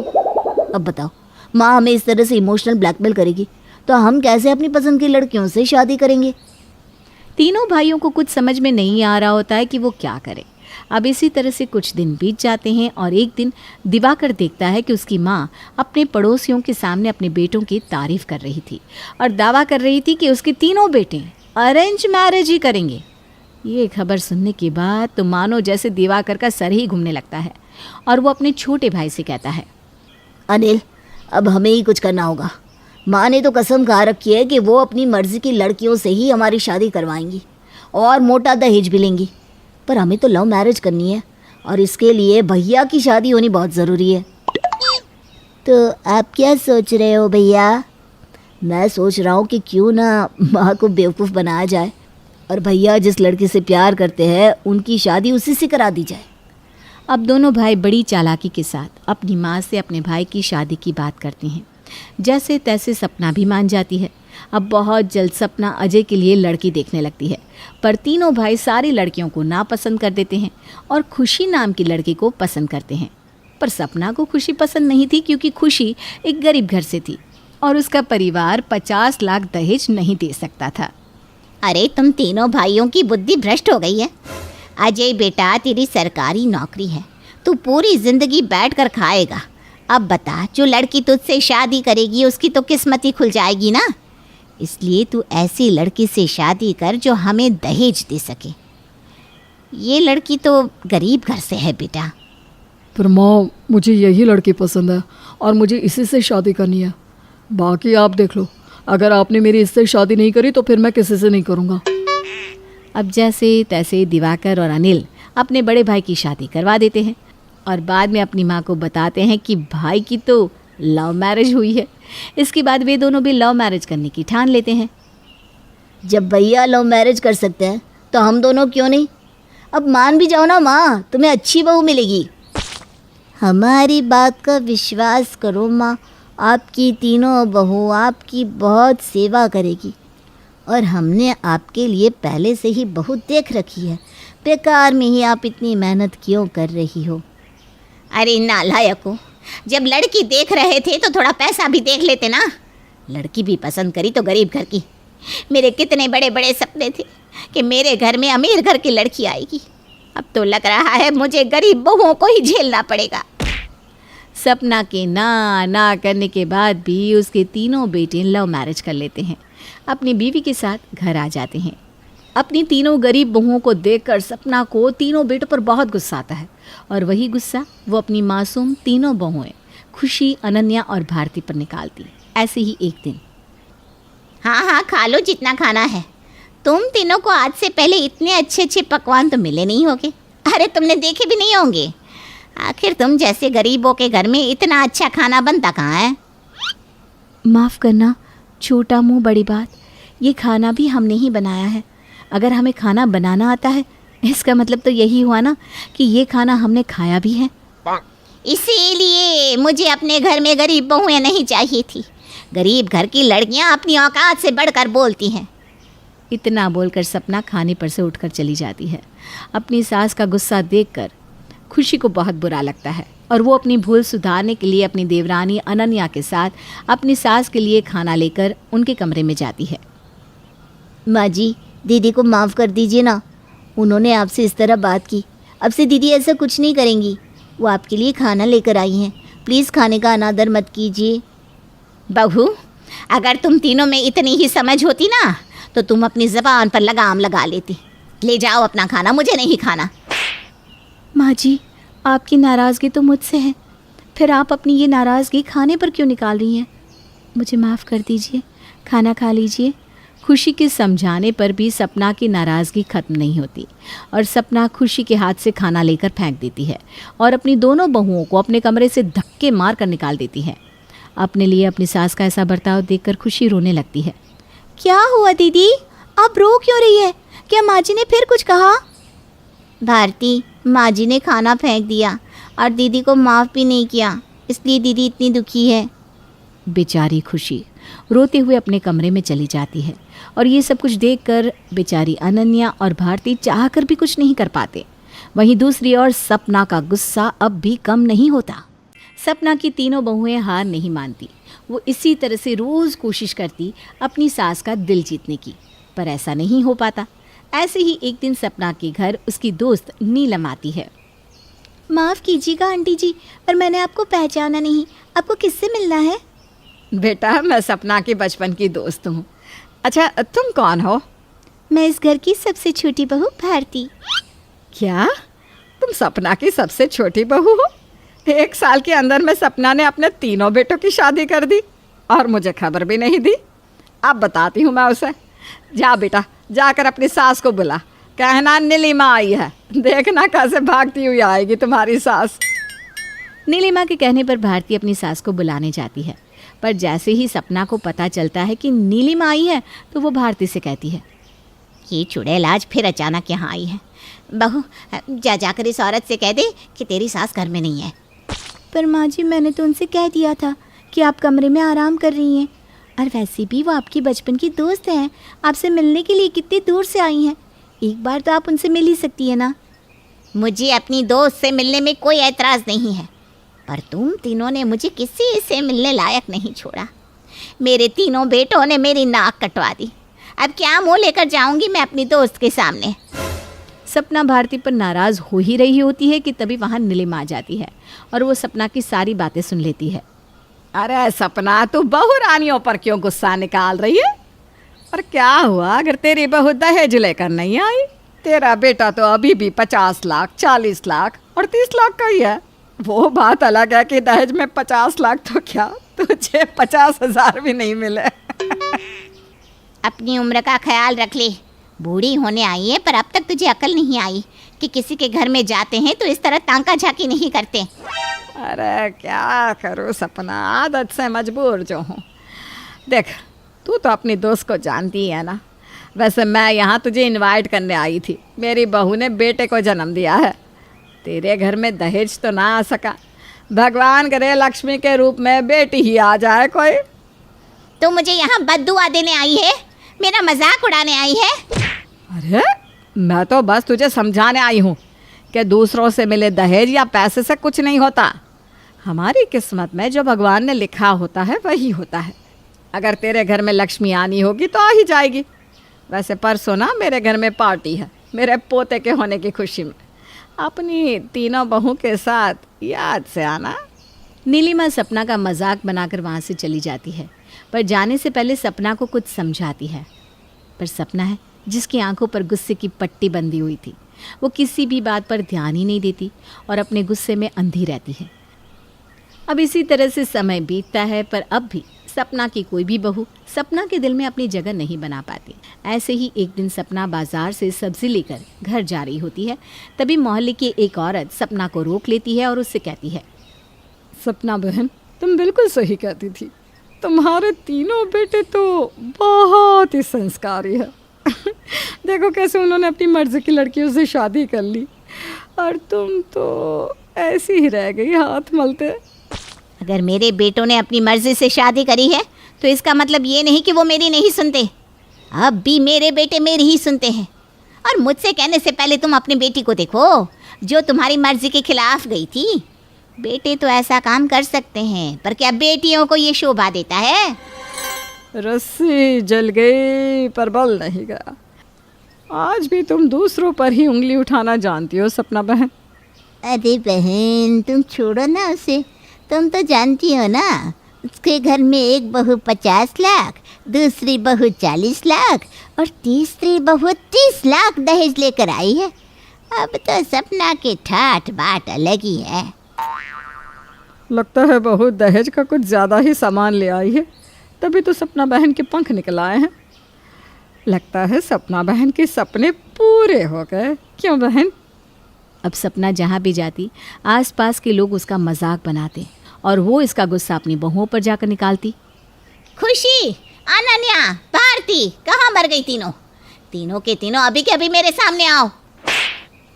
अब बताओ, माँ हमें इस तरह से इमोशनल ब्लैकमेल करेगी तो हम कैसे अपनी पसंद की लड़कियों से शादी करेंगे? तीनों भाइयों को कुछ समझ में नहीं आ रहा होता है कि वो क्या करें। अब इसी तरह से कुछ दिन बीत जाते हैं और एक दिन दिवाकर देखता है कि उसकी माँ अपने पड़ोसियों के सामने अपने बेटों की तारीफ कर रही थी और दावा कर रही थी कि उसके तीनों बेटे अरेंज मैरिज ही करेंगे। ये खबर सुनने के बाद तो मानो जैसे दिवाकर का सर ही घूमने लगता है और वो अपने छोटे भाई से कहता है, अनिल, अब हमें ही कुछ करना होगा। माँ ने तो कसम खा रखी है कि वो अपनी मर्जी की लड़कियों से ही हमारी शादी करवाएंगी और मोटा दहेज भी लेंगी, पर हमें तो लव मैरिज करनी है और इसके लिए भैया की शादी होनी बहुत ज़रूरी है। तो आप क्या सोच रहे हो भैया? मैं सोच रहा हूँ कि क्यों ना माँ को बेवकूफ़ बनाया जाए और भैया जिस लड़की से प्यार करते हैं उनकी शादी उसी से करा दी जाए। अब दोनों भाई बड़ी चालाकी के साथ अपनी माँ से अपने भाई की शादी की बात करते हैं। जैसे तैसे सपना भी मान जाती है। अब बहुत जल्द सपना अजय के लिए लड़की देखने लगती है, पर तीनों भाई सारी लड़कियों को नापसंद कर देते हैं और खुशी नाम की लड़की को पसंद करते हैं। पर सपना को खुशी पसंद नहीं थी, क्योंकि खुशी एक गरीब घर से थी और उसका परिवार 50 लाख दहेज नहीं दे सकता था। अरे तुम तीनों भाइयों की बुद्धि भ्रष्ट हो गई है। अजय बेटा, तेरी सरकारी नौकरी है, तू पूरी जिंदगी बैठ कर खाएगा। अब बता, जो लड़की तुझसे शादी करेगी उसकी तो किस्मत ही खुल जाएगी ना। इसलिए तू ऐसी लड़की से शादी कर जो हमें दहेज दे सके। ये लड़की तो गरीब घर से है बेटा। पर माँ, मुझे यही लड़की पसंद है और मुझे इसी से शादी करनी है। बाकी आप देख लो, अगर आपने मेरी इससे शादी नहीं करी तो फिर मैं किसी से नहीं करूँगा। अब जैसे तैसे दिवाकर और अनिल अपने बड़े भाई की शादी करवा देते हैं और बाद में अपनी माँ को बताते हैं कि भाई की तो लव मैरिज हुई है। इसके बाद वे दोनों भी लव मैरिज करने की ठान लेते हैं। जब भैया लव मैरिज कर सकते हैं तो हम दोनों क्यों नहीं? अब मान भी जाओ ना माँ, तुम्हें अच्छी बहू मिलेगी। हमारी बात का विश्वास करो माँ, आपकी तीनों बहू आपकी बहुत सेवा करेगी और हमने आपके लिए पहले से ही बहुत देख रखी है। बेकार में ही आप इतनी मेहनत क्यों कर रही हो? अरे नालायको, जब लड़की देख रहे थे तो थोड़ा पैसा भी देख लेते ना। लड़की भी पसंद करी तो गरीब घर की। मेरे कितने बड़े बड़े सपने थे कि मेरे घर में अमीर घर की लड़की आएगी। अब तो लग रहा है मुझे गरीब बहुओं को ही झेलना पड़ेगा। सपना के ना करने के बाद भी उसके तीनों बेटे लव मैरिज कर लेते हैं, अपनी बीवी के साथ घर आ जाते हैं। अपनी तीनों गरीब बहुओं को देखकर सपना को तीनों बेटों पर बहुत गुस्सा आता है और वही गुस्सा वो अपनी मासूम तीनों बहुएं खुशी, अनन्या और भारती पर निकालती। ऐसे ही एक दिन, हाँ हाँ, खा लो जितना खाना है। तुम तीनों को आज से पहले इतने अच्छे अच्छे पकवान तो मिले नहीं होंगे। अरे तुमने देखे भी नहीं होंगे। आखिर तुम जैसे गरीबों के घर में इतना अच्छा खाना बनता कहाँ है? माफ़ करना, छोटा मुंह बड़ी बात। ये खाना भी हमने ही बनाया है। अगर हमें खाना बनाना आता है इसका मतलब तो यही हुआ ना कि ये खाना हमने खाया भी है। इसीलिए मुझे अपने घर में गरीब बहुएं नहीं चाहिए थी। गरीब घर की लड़कियां अपनी औकात से बढ़कर बोलती हैं। इतना बोलकर सपना खाने पर से उठकर चली जाती है। अपनी सास का गुस्सा देखकर खुशी को बहुत बुरा लगता है और वो अपनी भूल सुधारने के लिए अपनी देवरानी अनन्या के साथ अपनी सास के लिए खाना लेकर उनके कमरे में जाती है। माँ जी, दीदी को माफ़ कर दीजिए ना, उन्होंने आपसे इस तरह बात की। अब से दीदी ऐसा कुछ नहीं करेंगी। वो आपके लिए खाना लेकर आई हैं, प्लीज़ खाने का अनादर मत कीजिए। बहू, अगर तुम तीनों में इतनी ही समझ होती ना तो तुम अपनी ज़बान पर लगाम लगा लेती। ले जाओ अपना खाना, मुझे नहीं खाना। माँ जी, आपकी नाराज़गी तो मुझसे है, फिर आप अपनी ये नाराज़गी खाने पर क्यों निकाल रही हैं? मुझे माफ़ कर दीजिए, खाना खा लीजिए। खुशी के समझाने पर भी सपना की नाराज़गी ख़त्म नहीं होती और सपना खुशी के हाथ से खाना लेकर फेंक देती है और अपनी दोनों बहुओं को अपने कमरे से धक्के मार कर निकाल देती है। अपने लिए अपनी सास का ऐसा बर्ताव देखकर खुशी रोने लगती है। क्या हुआ दीदी, आप रो क्यों रही है? क्या माँ जी ने फिर कुछ कहा? भारती, माँ जी ने खाना फेंक दिया और दीदी को माफ़ भी नहीं किया, इसलिए दीदी इतनी दुखी है। बेचारी खुशी रोते हुए अपने कमरे में चली जाती है और ये सब कुछ देखकर बेचारी अनन्या और भारती चाहकर भी कुछ नहीं कर पाते। वहीं दूसरी ओर सपना का गुस्सा अब भी कम नहीं होता। सपना की तीनों बहुएं हार नहीं मानती। वो इसी तरह से रोज़ कोशिश करती अपनी सास का दिल जीतने की, पर ऐसा नहीं हो पाता। ऐसे ही एक दिन सपना के घर उसकी दोस्त नीलम आती है। माफ़ कीजिएगा आंटी जी, पर मैंने आपको पहचाना नहीं। आपको किससे मिलना है? बेटा, मैं सपना की बचपन की दोस्त हूँ। अच्छा, तुम कौन हो? मैं इस घर की सबसे छोटी बहू भारती। क्या तुम सपना की सबसे छोटी बहू हो? 1 साल के अंदर में सपना ने अपने तीनों बेटों की शादी कर दी और मुझे खबर भी नहीं दी। अब बताती हूँ मैं उसे। जा बेटा, जाकर अपनी सास को बुला, कहना नीलिमा आई है। देखना कैसे भागती हुई आएगी तुम्हारी सास। नीलिमा के कहने पर भारती अपनी सास को बुलाने जाती है, पर जैसे ही सपना को पता चलता है कि नीलिमा आई है तो वो भारती से कहती है, ये चुड़ैल आज फिर अचानक यहाँ आई है। बहू, जाकर इस औरत से कह दे कि तेरी सास घर में नहीं है। पर माँ जी, मैंने तो उनसे कह दिया था कि आप कमरे में आराम कर रही हैं, और वैसे भी वो आपकी बचपन की दोस्त हैं, आपसे मिलने के लिए कितनी दूर से आई हैं, एक बार तो आप उनसे मिल ही सकती है ना। मुझे अपनी दोस्त से मिलने में कोई ऐतराज़ नहीं है, पर तुम तीनों ने मुझे किसी से मिलने लायक नहीं छोड़ा। मेरे तीनों बेटों ने मेरी नाक कटवा दी। अब क्या मुँह लेकर जाऊंगी मैं अपनी दोस्त के सामने। सपना भारती पर नाराज़ हो ही रही होती है कि तभी वहाँ नीलिमा आ जाती है और वो सपना की सारी बातें सुन लेती है। अरे सपना, तू बहू रानियों पर क्यों गुस्सा निकाल रही है? और क्या हुआ अगर तेरी बहू दहेज लेकर नहीं आई? तेरा बेटा तो अभी भी 50 लाख, 40 लाख और 30 लाख का ही है। वो बात अलग है कि दहेज में 50 लाख तो क्या, तुझे 50,000 भी नहीं मिले। अपनी उम्र का ख्याल रख ले। बूढ़ी होने आई है, पर अब तक तुझे अकल नहीं आई कि किसी के घर में जाते हैं तो इस तरह तांका झाकी नहीं करते। अरे क्या करूँ सपना, आदत से मजबूर जो हूँ। देख, तू तो अपनी दोस्त को जानती है ना। वैसे मैं यहाँ तुझे इनवाइट करने आई थी। मेरी बहू ने बेटे को जन्म दिया है। तेरे घर में दहेज तो ना आ सका, भगवान करे लक्ष्मी के रूप में बेटी ही आ जाए कोई। तो मुझे यहाँ बद्दुआ देने आई है, मेरा मजाक उड़ाने आई है? अरे मैं तो बस तुझे समझाने आई हूँ कि दूसरों से मिले दहेज या पैसे से कुछ नहीं होता। हमारी किस्मत में जो भगवान ने लिखा होता है वही होता है। अगर तेरे घर में लक्ष्मी आनी होगी तो आ ही जाएगी। वैसे परसों ना मेरे घर में पार्टी है, मेरे पोते के होने की खुशी में। अपनी तीनों बहू के साथ याद से आना। नीलिमा सपना का मजाक बनाकर वहाँ से चली जाती है, पर जाने से पहले सपना को कुछ समझाती है। पर सपना है जिसकी आंखों पर गुस्से की पट्टी बंधी हुई थी। वो किसी भी बात पर ध्यान ही नहीं देती और अपने गुस्से में अंधी रहती है। अब इसी तरह से समय बीतता है, पर अब भी सपना की कोई भी बहू सपना के दिल में अपनी जगह नहीं बना पाती। ऐसे ही एक दिन सपना बाजार से सब्जी लेकर घर जा रही होती है। तभी मोहल्ले की एक औरत सपना को रोक लेती है और उससे कहती है, सपना बहन, तुम बिल्कुल सही कहती थी। तुम्हारे तीनों बेटे तो बहुत ही संस्कारी है। देखो कैसे उन्होंने अपनी मर्जी की लड़कियों से शादी कर ली, और तुम तो ऐसी ही रह गई हाथ मलते। अगर मेरे बेटों ने अपनी मर्जी से शादी करी है तो इसका मतलब ये नहीं कि वो मेरी नहीं सुनते। अब भी मेरे बेटे मेरी ही सुनते हैं। और मुझसे कहने से पहले तुम अपनी बेटी को देखो, जो तुम्हारी मर्जी के खिलाफ गई थी। बेटे तो ऐसा काम कर सकते हैं, पर क्या बेटियों को ये शोभा देता है? रस्सी जल गई पर बल नहीं गया। आज भी तुम दूसरों पर ही उंगली उठाना जानती हो सपना बहन। अरे बहन, तुम छोड़ो ना उसे। तुम तो जानती हो ना, उसके घर में एक बहू 50 लाख, दूसरी बहू 40 लाख और तीसरी बहू 30 लाख दहेज लेकर आई है। अब तो सपना के ठाठ बाट अलग ही है। लगता है बहू दहेज का कुछ ज़्यादा ही सामान ले आई है, तभी तो सपना बहन के पंख निकल आए हैं। लगता है सपना बहन के सपने पूरे हो गए। क्यों बहन? अब सपना जहाँ भी जाती आसपास के लोग उसका मजाक बनाते और वो इसका गुस्सा अपनी बहुओं पर जाकर निकालती। खुशी, अनन्या, भारती, कहाँ मर गई तीनों? तीनों के तीनों अभी के अभी मेरे सामने आओ।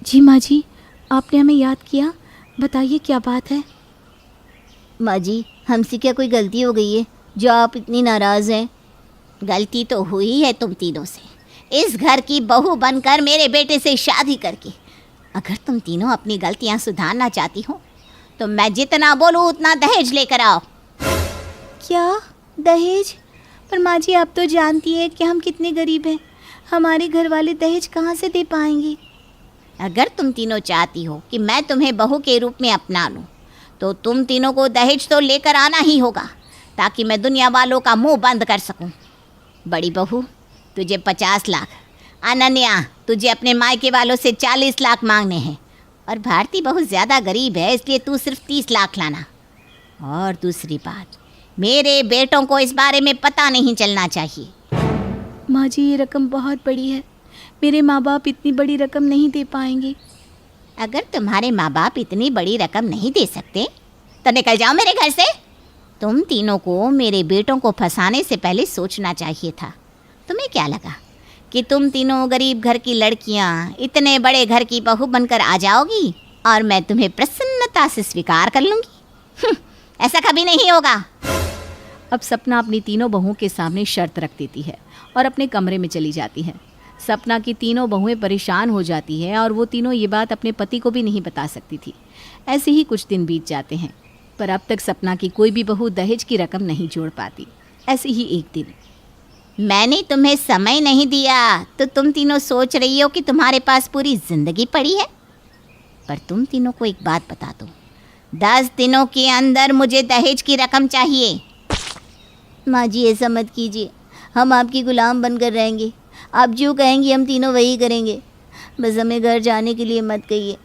जी माँ जी, आपने हमें याद किया, बताइए क्या बात है। माँ जी, हमसे क्या कोई गलती हो गई है जो आप इतनी नाराज़ हैं? गलती तो हुई है तुम तीनों से, इस घर की बहू बनकर मेरे बेटे से शादी करके। अगर तुम तीनों अपनी गलतियां सुधारना चाहती हो तो मैं जितना बोलूँ उतना दहेज लेकर आओ। क्या दहेज? पर माँ जी, आप तो जानती है कि हम कितने गरीब हैं, हमारे घर वाले दहेज कहाँ से दे पाएंगे। अगर तुम तीनों चाहती हो कि मैं तुम्हें बहू के रूप में अपना लूँ तो तुम तीनों को दहेज तो लेकर आना ही होगा, ताकि मैं दुनिया वालों का मुंह बंद कर सकूं। बड़ी बहू, तुझे 50 लाख, अनन्या तुझे अपने मायके वालों से 40 लाख मांगने हैं, और भारती बहुत ज़्यादा गरीब है इसलिए तू सिर्फ 30 लाख लाना। और दूसरी बात, मेरे बेटों को इस बारे में पता नहीं चलना चाहिए। माँ जी, ये रकम बहुत बड़ी है, मेरे माँ बाप इतनी बड़ी रकम नहीं दे पाएंगे। अगर तुम्हारे माँ बाप इतनी बड़ी रकम नहीं दे सकते तो निकल जाओ मेरे घर से। तुम तीनों को मेरे बेटों को फंसाने से पहले सोचना चाहिए था। तुम्हें क्या लगा कि तुम तीनों गरीब घर की लड़कियां इतने बड़े घर की बहू बनकर आ जाओगी और मैं तुम्हें प्रसन्नता से स्वीकार कर लूँगी? ऐसा कभी नहीं होगा। अब सपना अपनी तीनों बहुओं के सामने शर्त रख देती है और अपने कमरे में चली जाती है। सपना की तीनों बहुएं परेशान हो जाती है और वो तीनों ये बात अपने पति को भी नहीं बता सकती थी। ऐसे ही कुछ दिन बीत जाते हैं, पर अब तक सपना की कोई भी बहू दहेज की रकम नहीं जोड़ पाती। ऐसे ही एक दिन, मैंने तुम्हें समय नहीं दिया तो तुम तीनों सोच रही हो कि तुम्हारे पास पूरी जिंदगी पड़ी है। पर तुम तीनों को एक बात बता दूं, 10 दिनों के अंदर मुझे दहेज की रकम चाहिए। माँ जी ऐसा मत कीजिए, हम आपकी गुलाम बनकर रहेंगे। आप जो कहेंगी हम तीनों वही करेंगे। बस हमें घर जाने के लिए मत कहिए।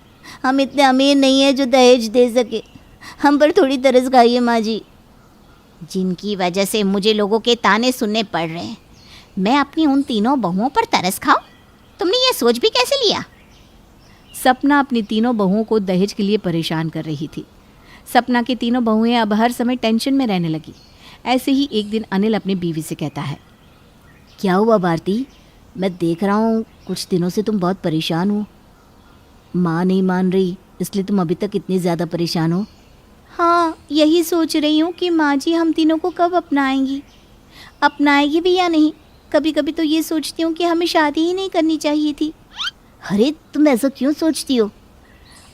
हम इतने अमीर नहीं हैं जो दहेज दे सके। हम पर थोड़ी तरस खाइए माँ जी। जिनकी वजह से मुझे लोगों के ताने सुनने पड़ रहे हैं, मैं अपनी उन तीनों बहुओं पर तरस खाऊं? तुमने ये सोच भी कैसे लिया? सपना अपनी तीनों बहुओं को दहेज के लिए परेशान कर रही थी। सपना की तीनों बहुएं अब हर समय टेंशन में रहने लगी। ऐसे ही एक दिन अनिल अपनी बीवी से कहता है, क्या हुआ भारती? मैं देख रहा हूँ कुछ दिनों से तुम बहुत परेशान हो। माँ नहीं मान रही इसलिए तुम अभी तक इतनी ज़्यादा परेशान हो। हाँ, यही सोच रही हूँ कि माँ जी हम तीनों को कब अपनाएगी भी या नहीं। कभी कभी तो ये सोचती हूँ कि हमें शादी ही नहीं करनी चाहिए थी। अरे तुम ऐसा क्यों सोचती हो?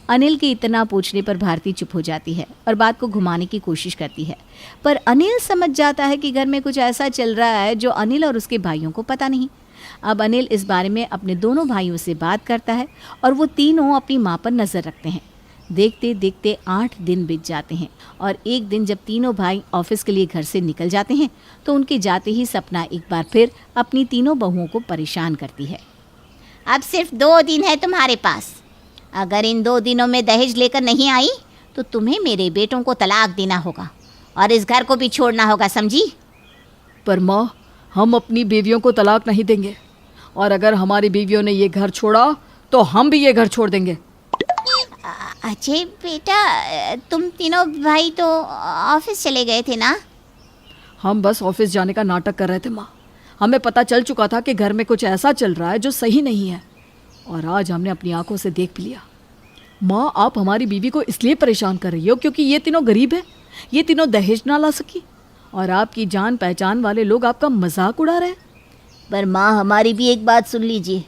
अनिल के इतना पूछने पर भारती चुप हो जाती है और बात को घुमाने की कोशिश करती है। पर अनिल समझ जाता है कि घर में कुछ ऐसा चल रहा है जो अनिल और उसके भाइयों को पता नहीं। अब अनिल इस बारे में अपने दोनों भाइयों से बात करता है और वो तीनों अपनी माँ पर नज़र रखते हैं। देखते देखते 8 दिन बीत जाते हैं और एक दिन जब तीनों भाई ऑफिस के लिए घर से निकल जाते हैं तो उनके जाते ही सपना एक बार फिर अपनी तीनों बहुओं को परेशान करती है। अब सिर्फ 2 दिन है तुम्हारे पास। अगर इन 2 दिनों में दहेज लेकर नहीं आई तो तुम्हें मेरे बेटों को तलाक देना होगा और इस घर को भी छोड़ना होगा, समझी? पर माँ, हम अपनी बीवियों को तलाक नहीं देंगे, और अगर हमारी बीवियों ने ये घर छोड़ा तो हम भी ये घर छोड़ देंगे। अजय बेटा, तुम तीनों भाई तो ऑफिस चले गए थे ना? हम बस ऑफिस जाने का नाटक कर रहे थे माँ। हमें पता चल चुका था कि घर में कुछ ऐसा चल रहा है जो सही नहीं है, और आज हमने अपनी आंखों से देख भी लिया। माँ, आप हमारी बीवी को इसलिए परेशान कर रही हो क्योंकि ये तीनों गरीब हैं, ये तीनों दहेज ना ला सकी, और आपकी जान पहचान वाले लोग आपका मजाक उड़ा रहे हैं। पर माँ, हमारी भी एक बात सुन लीजिए,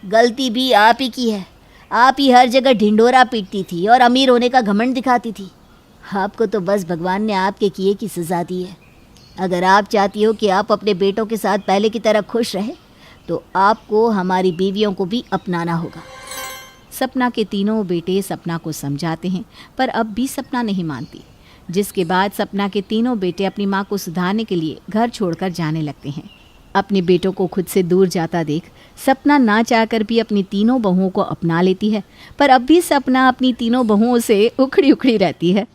गलती भी आप ही की है। आप ही हर जगह ढिंढोरा पीटती थी और अमीर होने का घमंड दिखाती थी। आपको तो बस भगवान ने आपके किए की सज़ा दी है। अगर आप चाहती हो कि आप अपने बेटों के साथ पहले की तरह खुश रहे तो आपको हमारी बीवियों को भी अपनाना होगा। सपना के तीनों बेटे सपना को समझाते हैं, पर अब भी सपना नहीं मानती, जिसके बाद सपना के तीनों बेटे अपनी माँ को सुधारने के लिए घर छोड़कर जाने लगते हैं। अपने बेटों को खुद से दूर जाता देख सपना ना चाहकर भी अपनी तीनों बहुओं को अपना लेती है, पर अब भी सपना अपनी तीनों बहुओं से उखड़ी उखड़ी रहती है।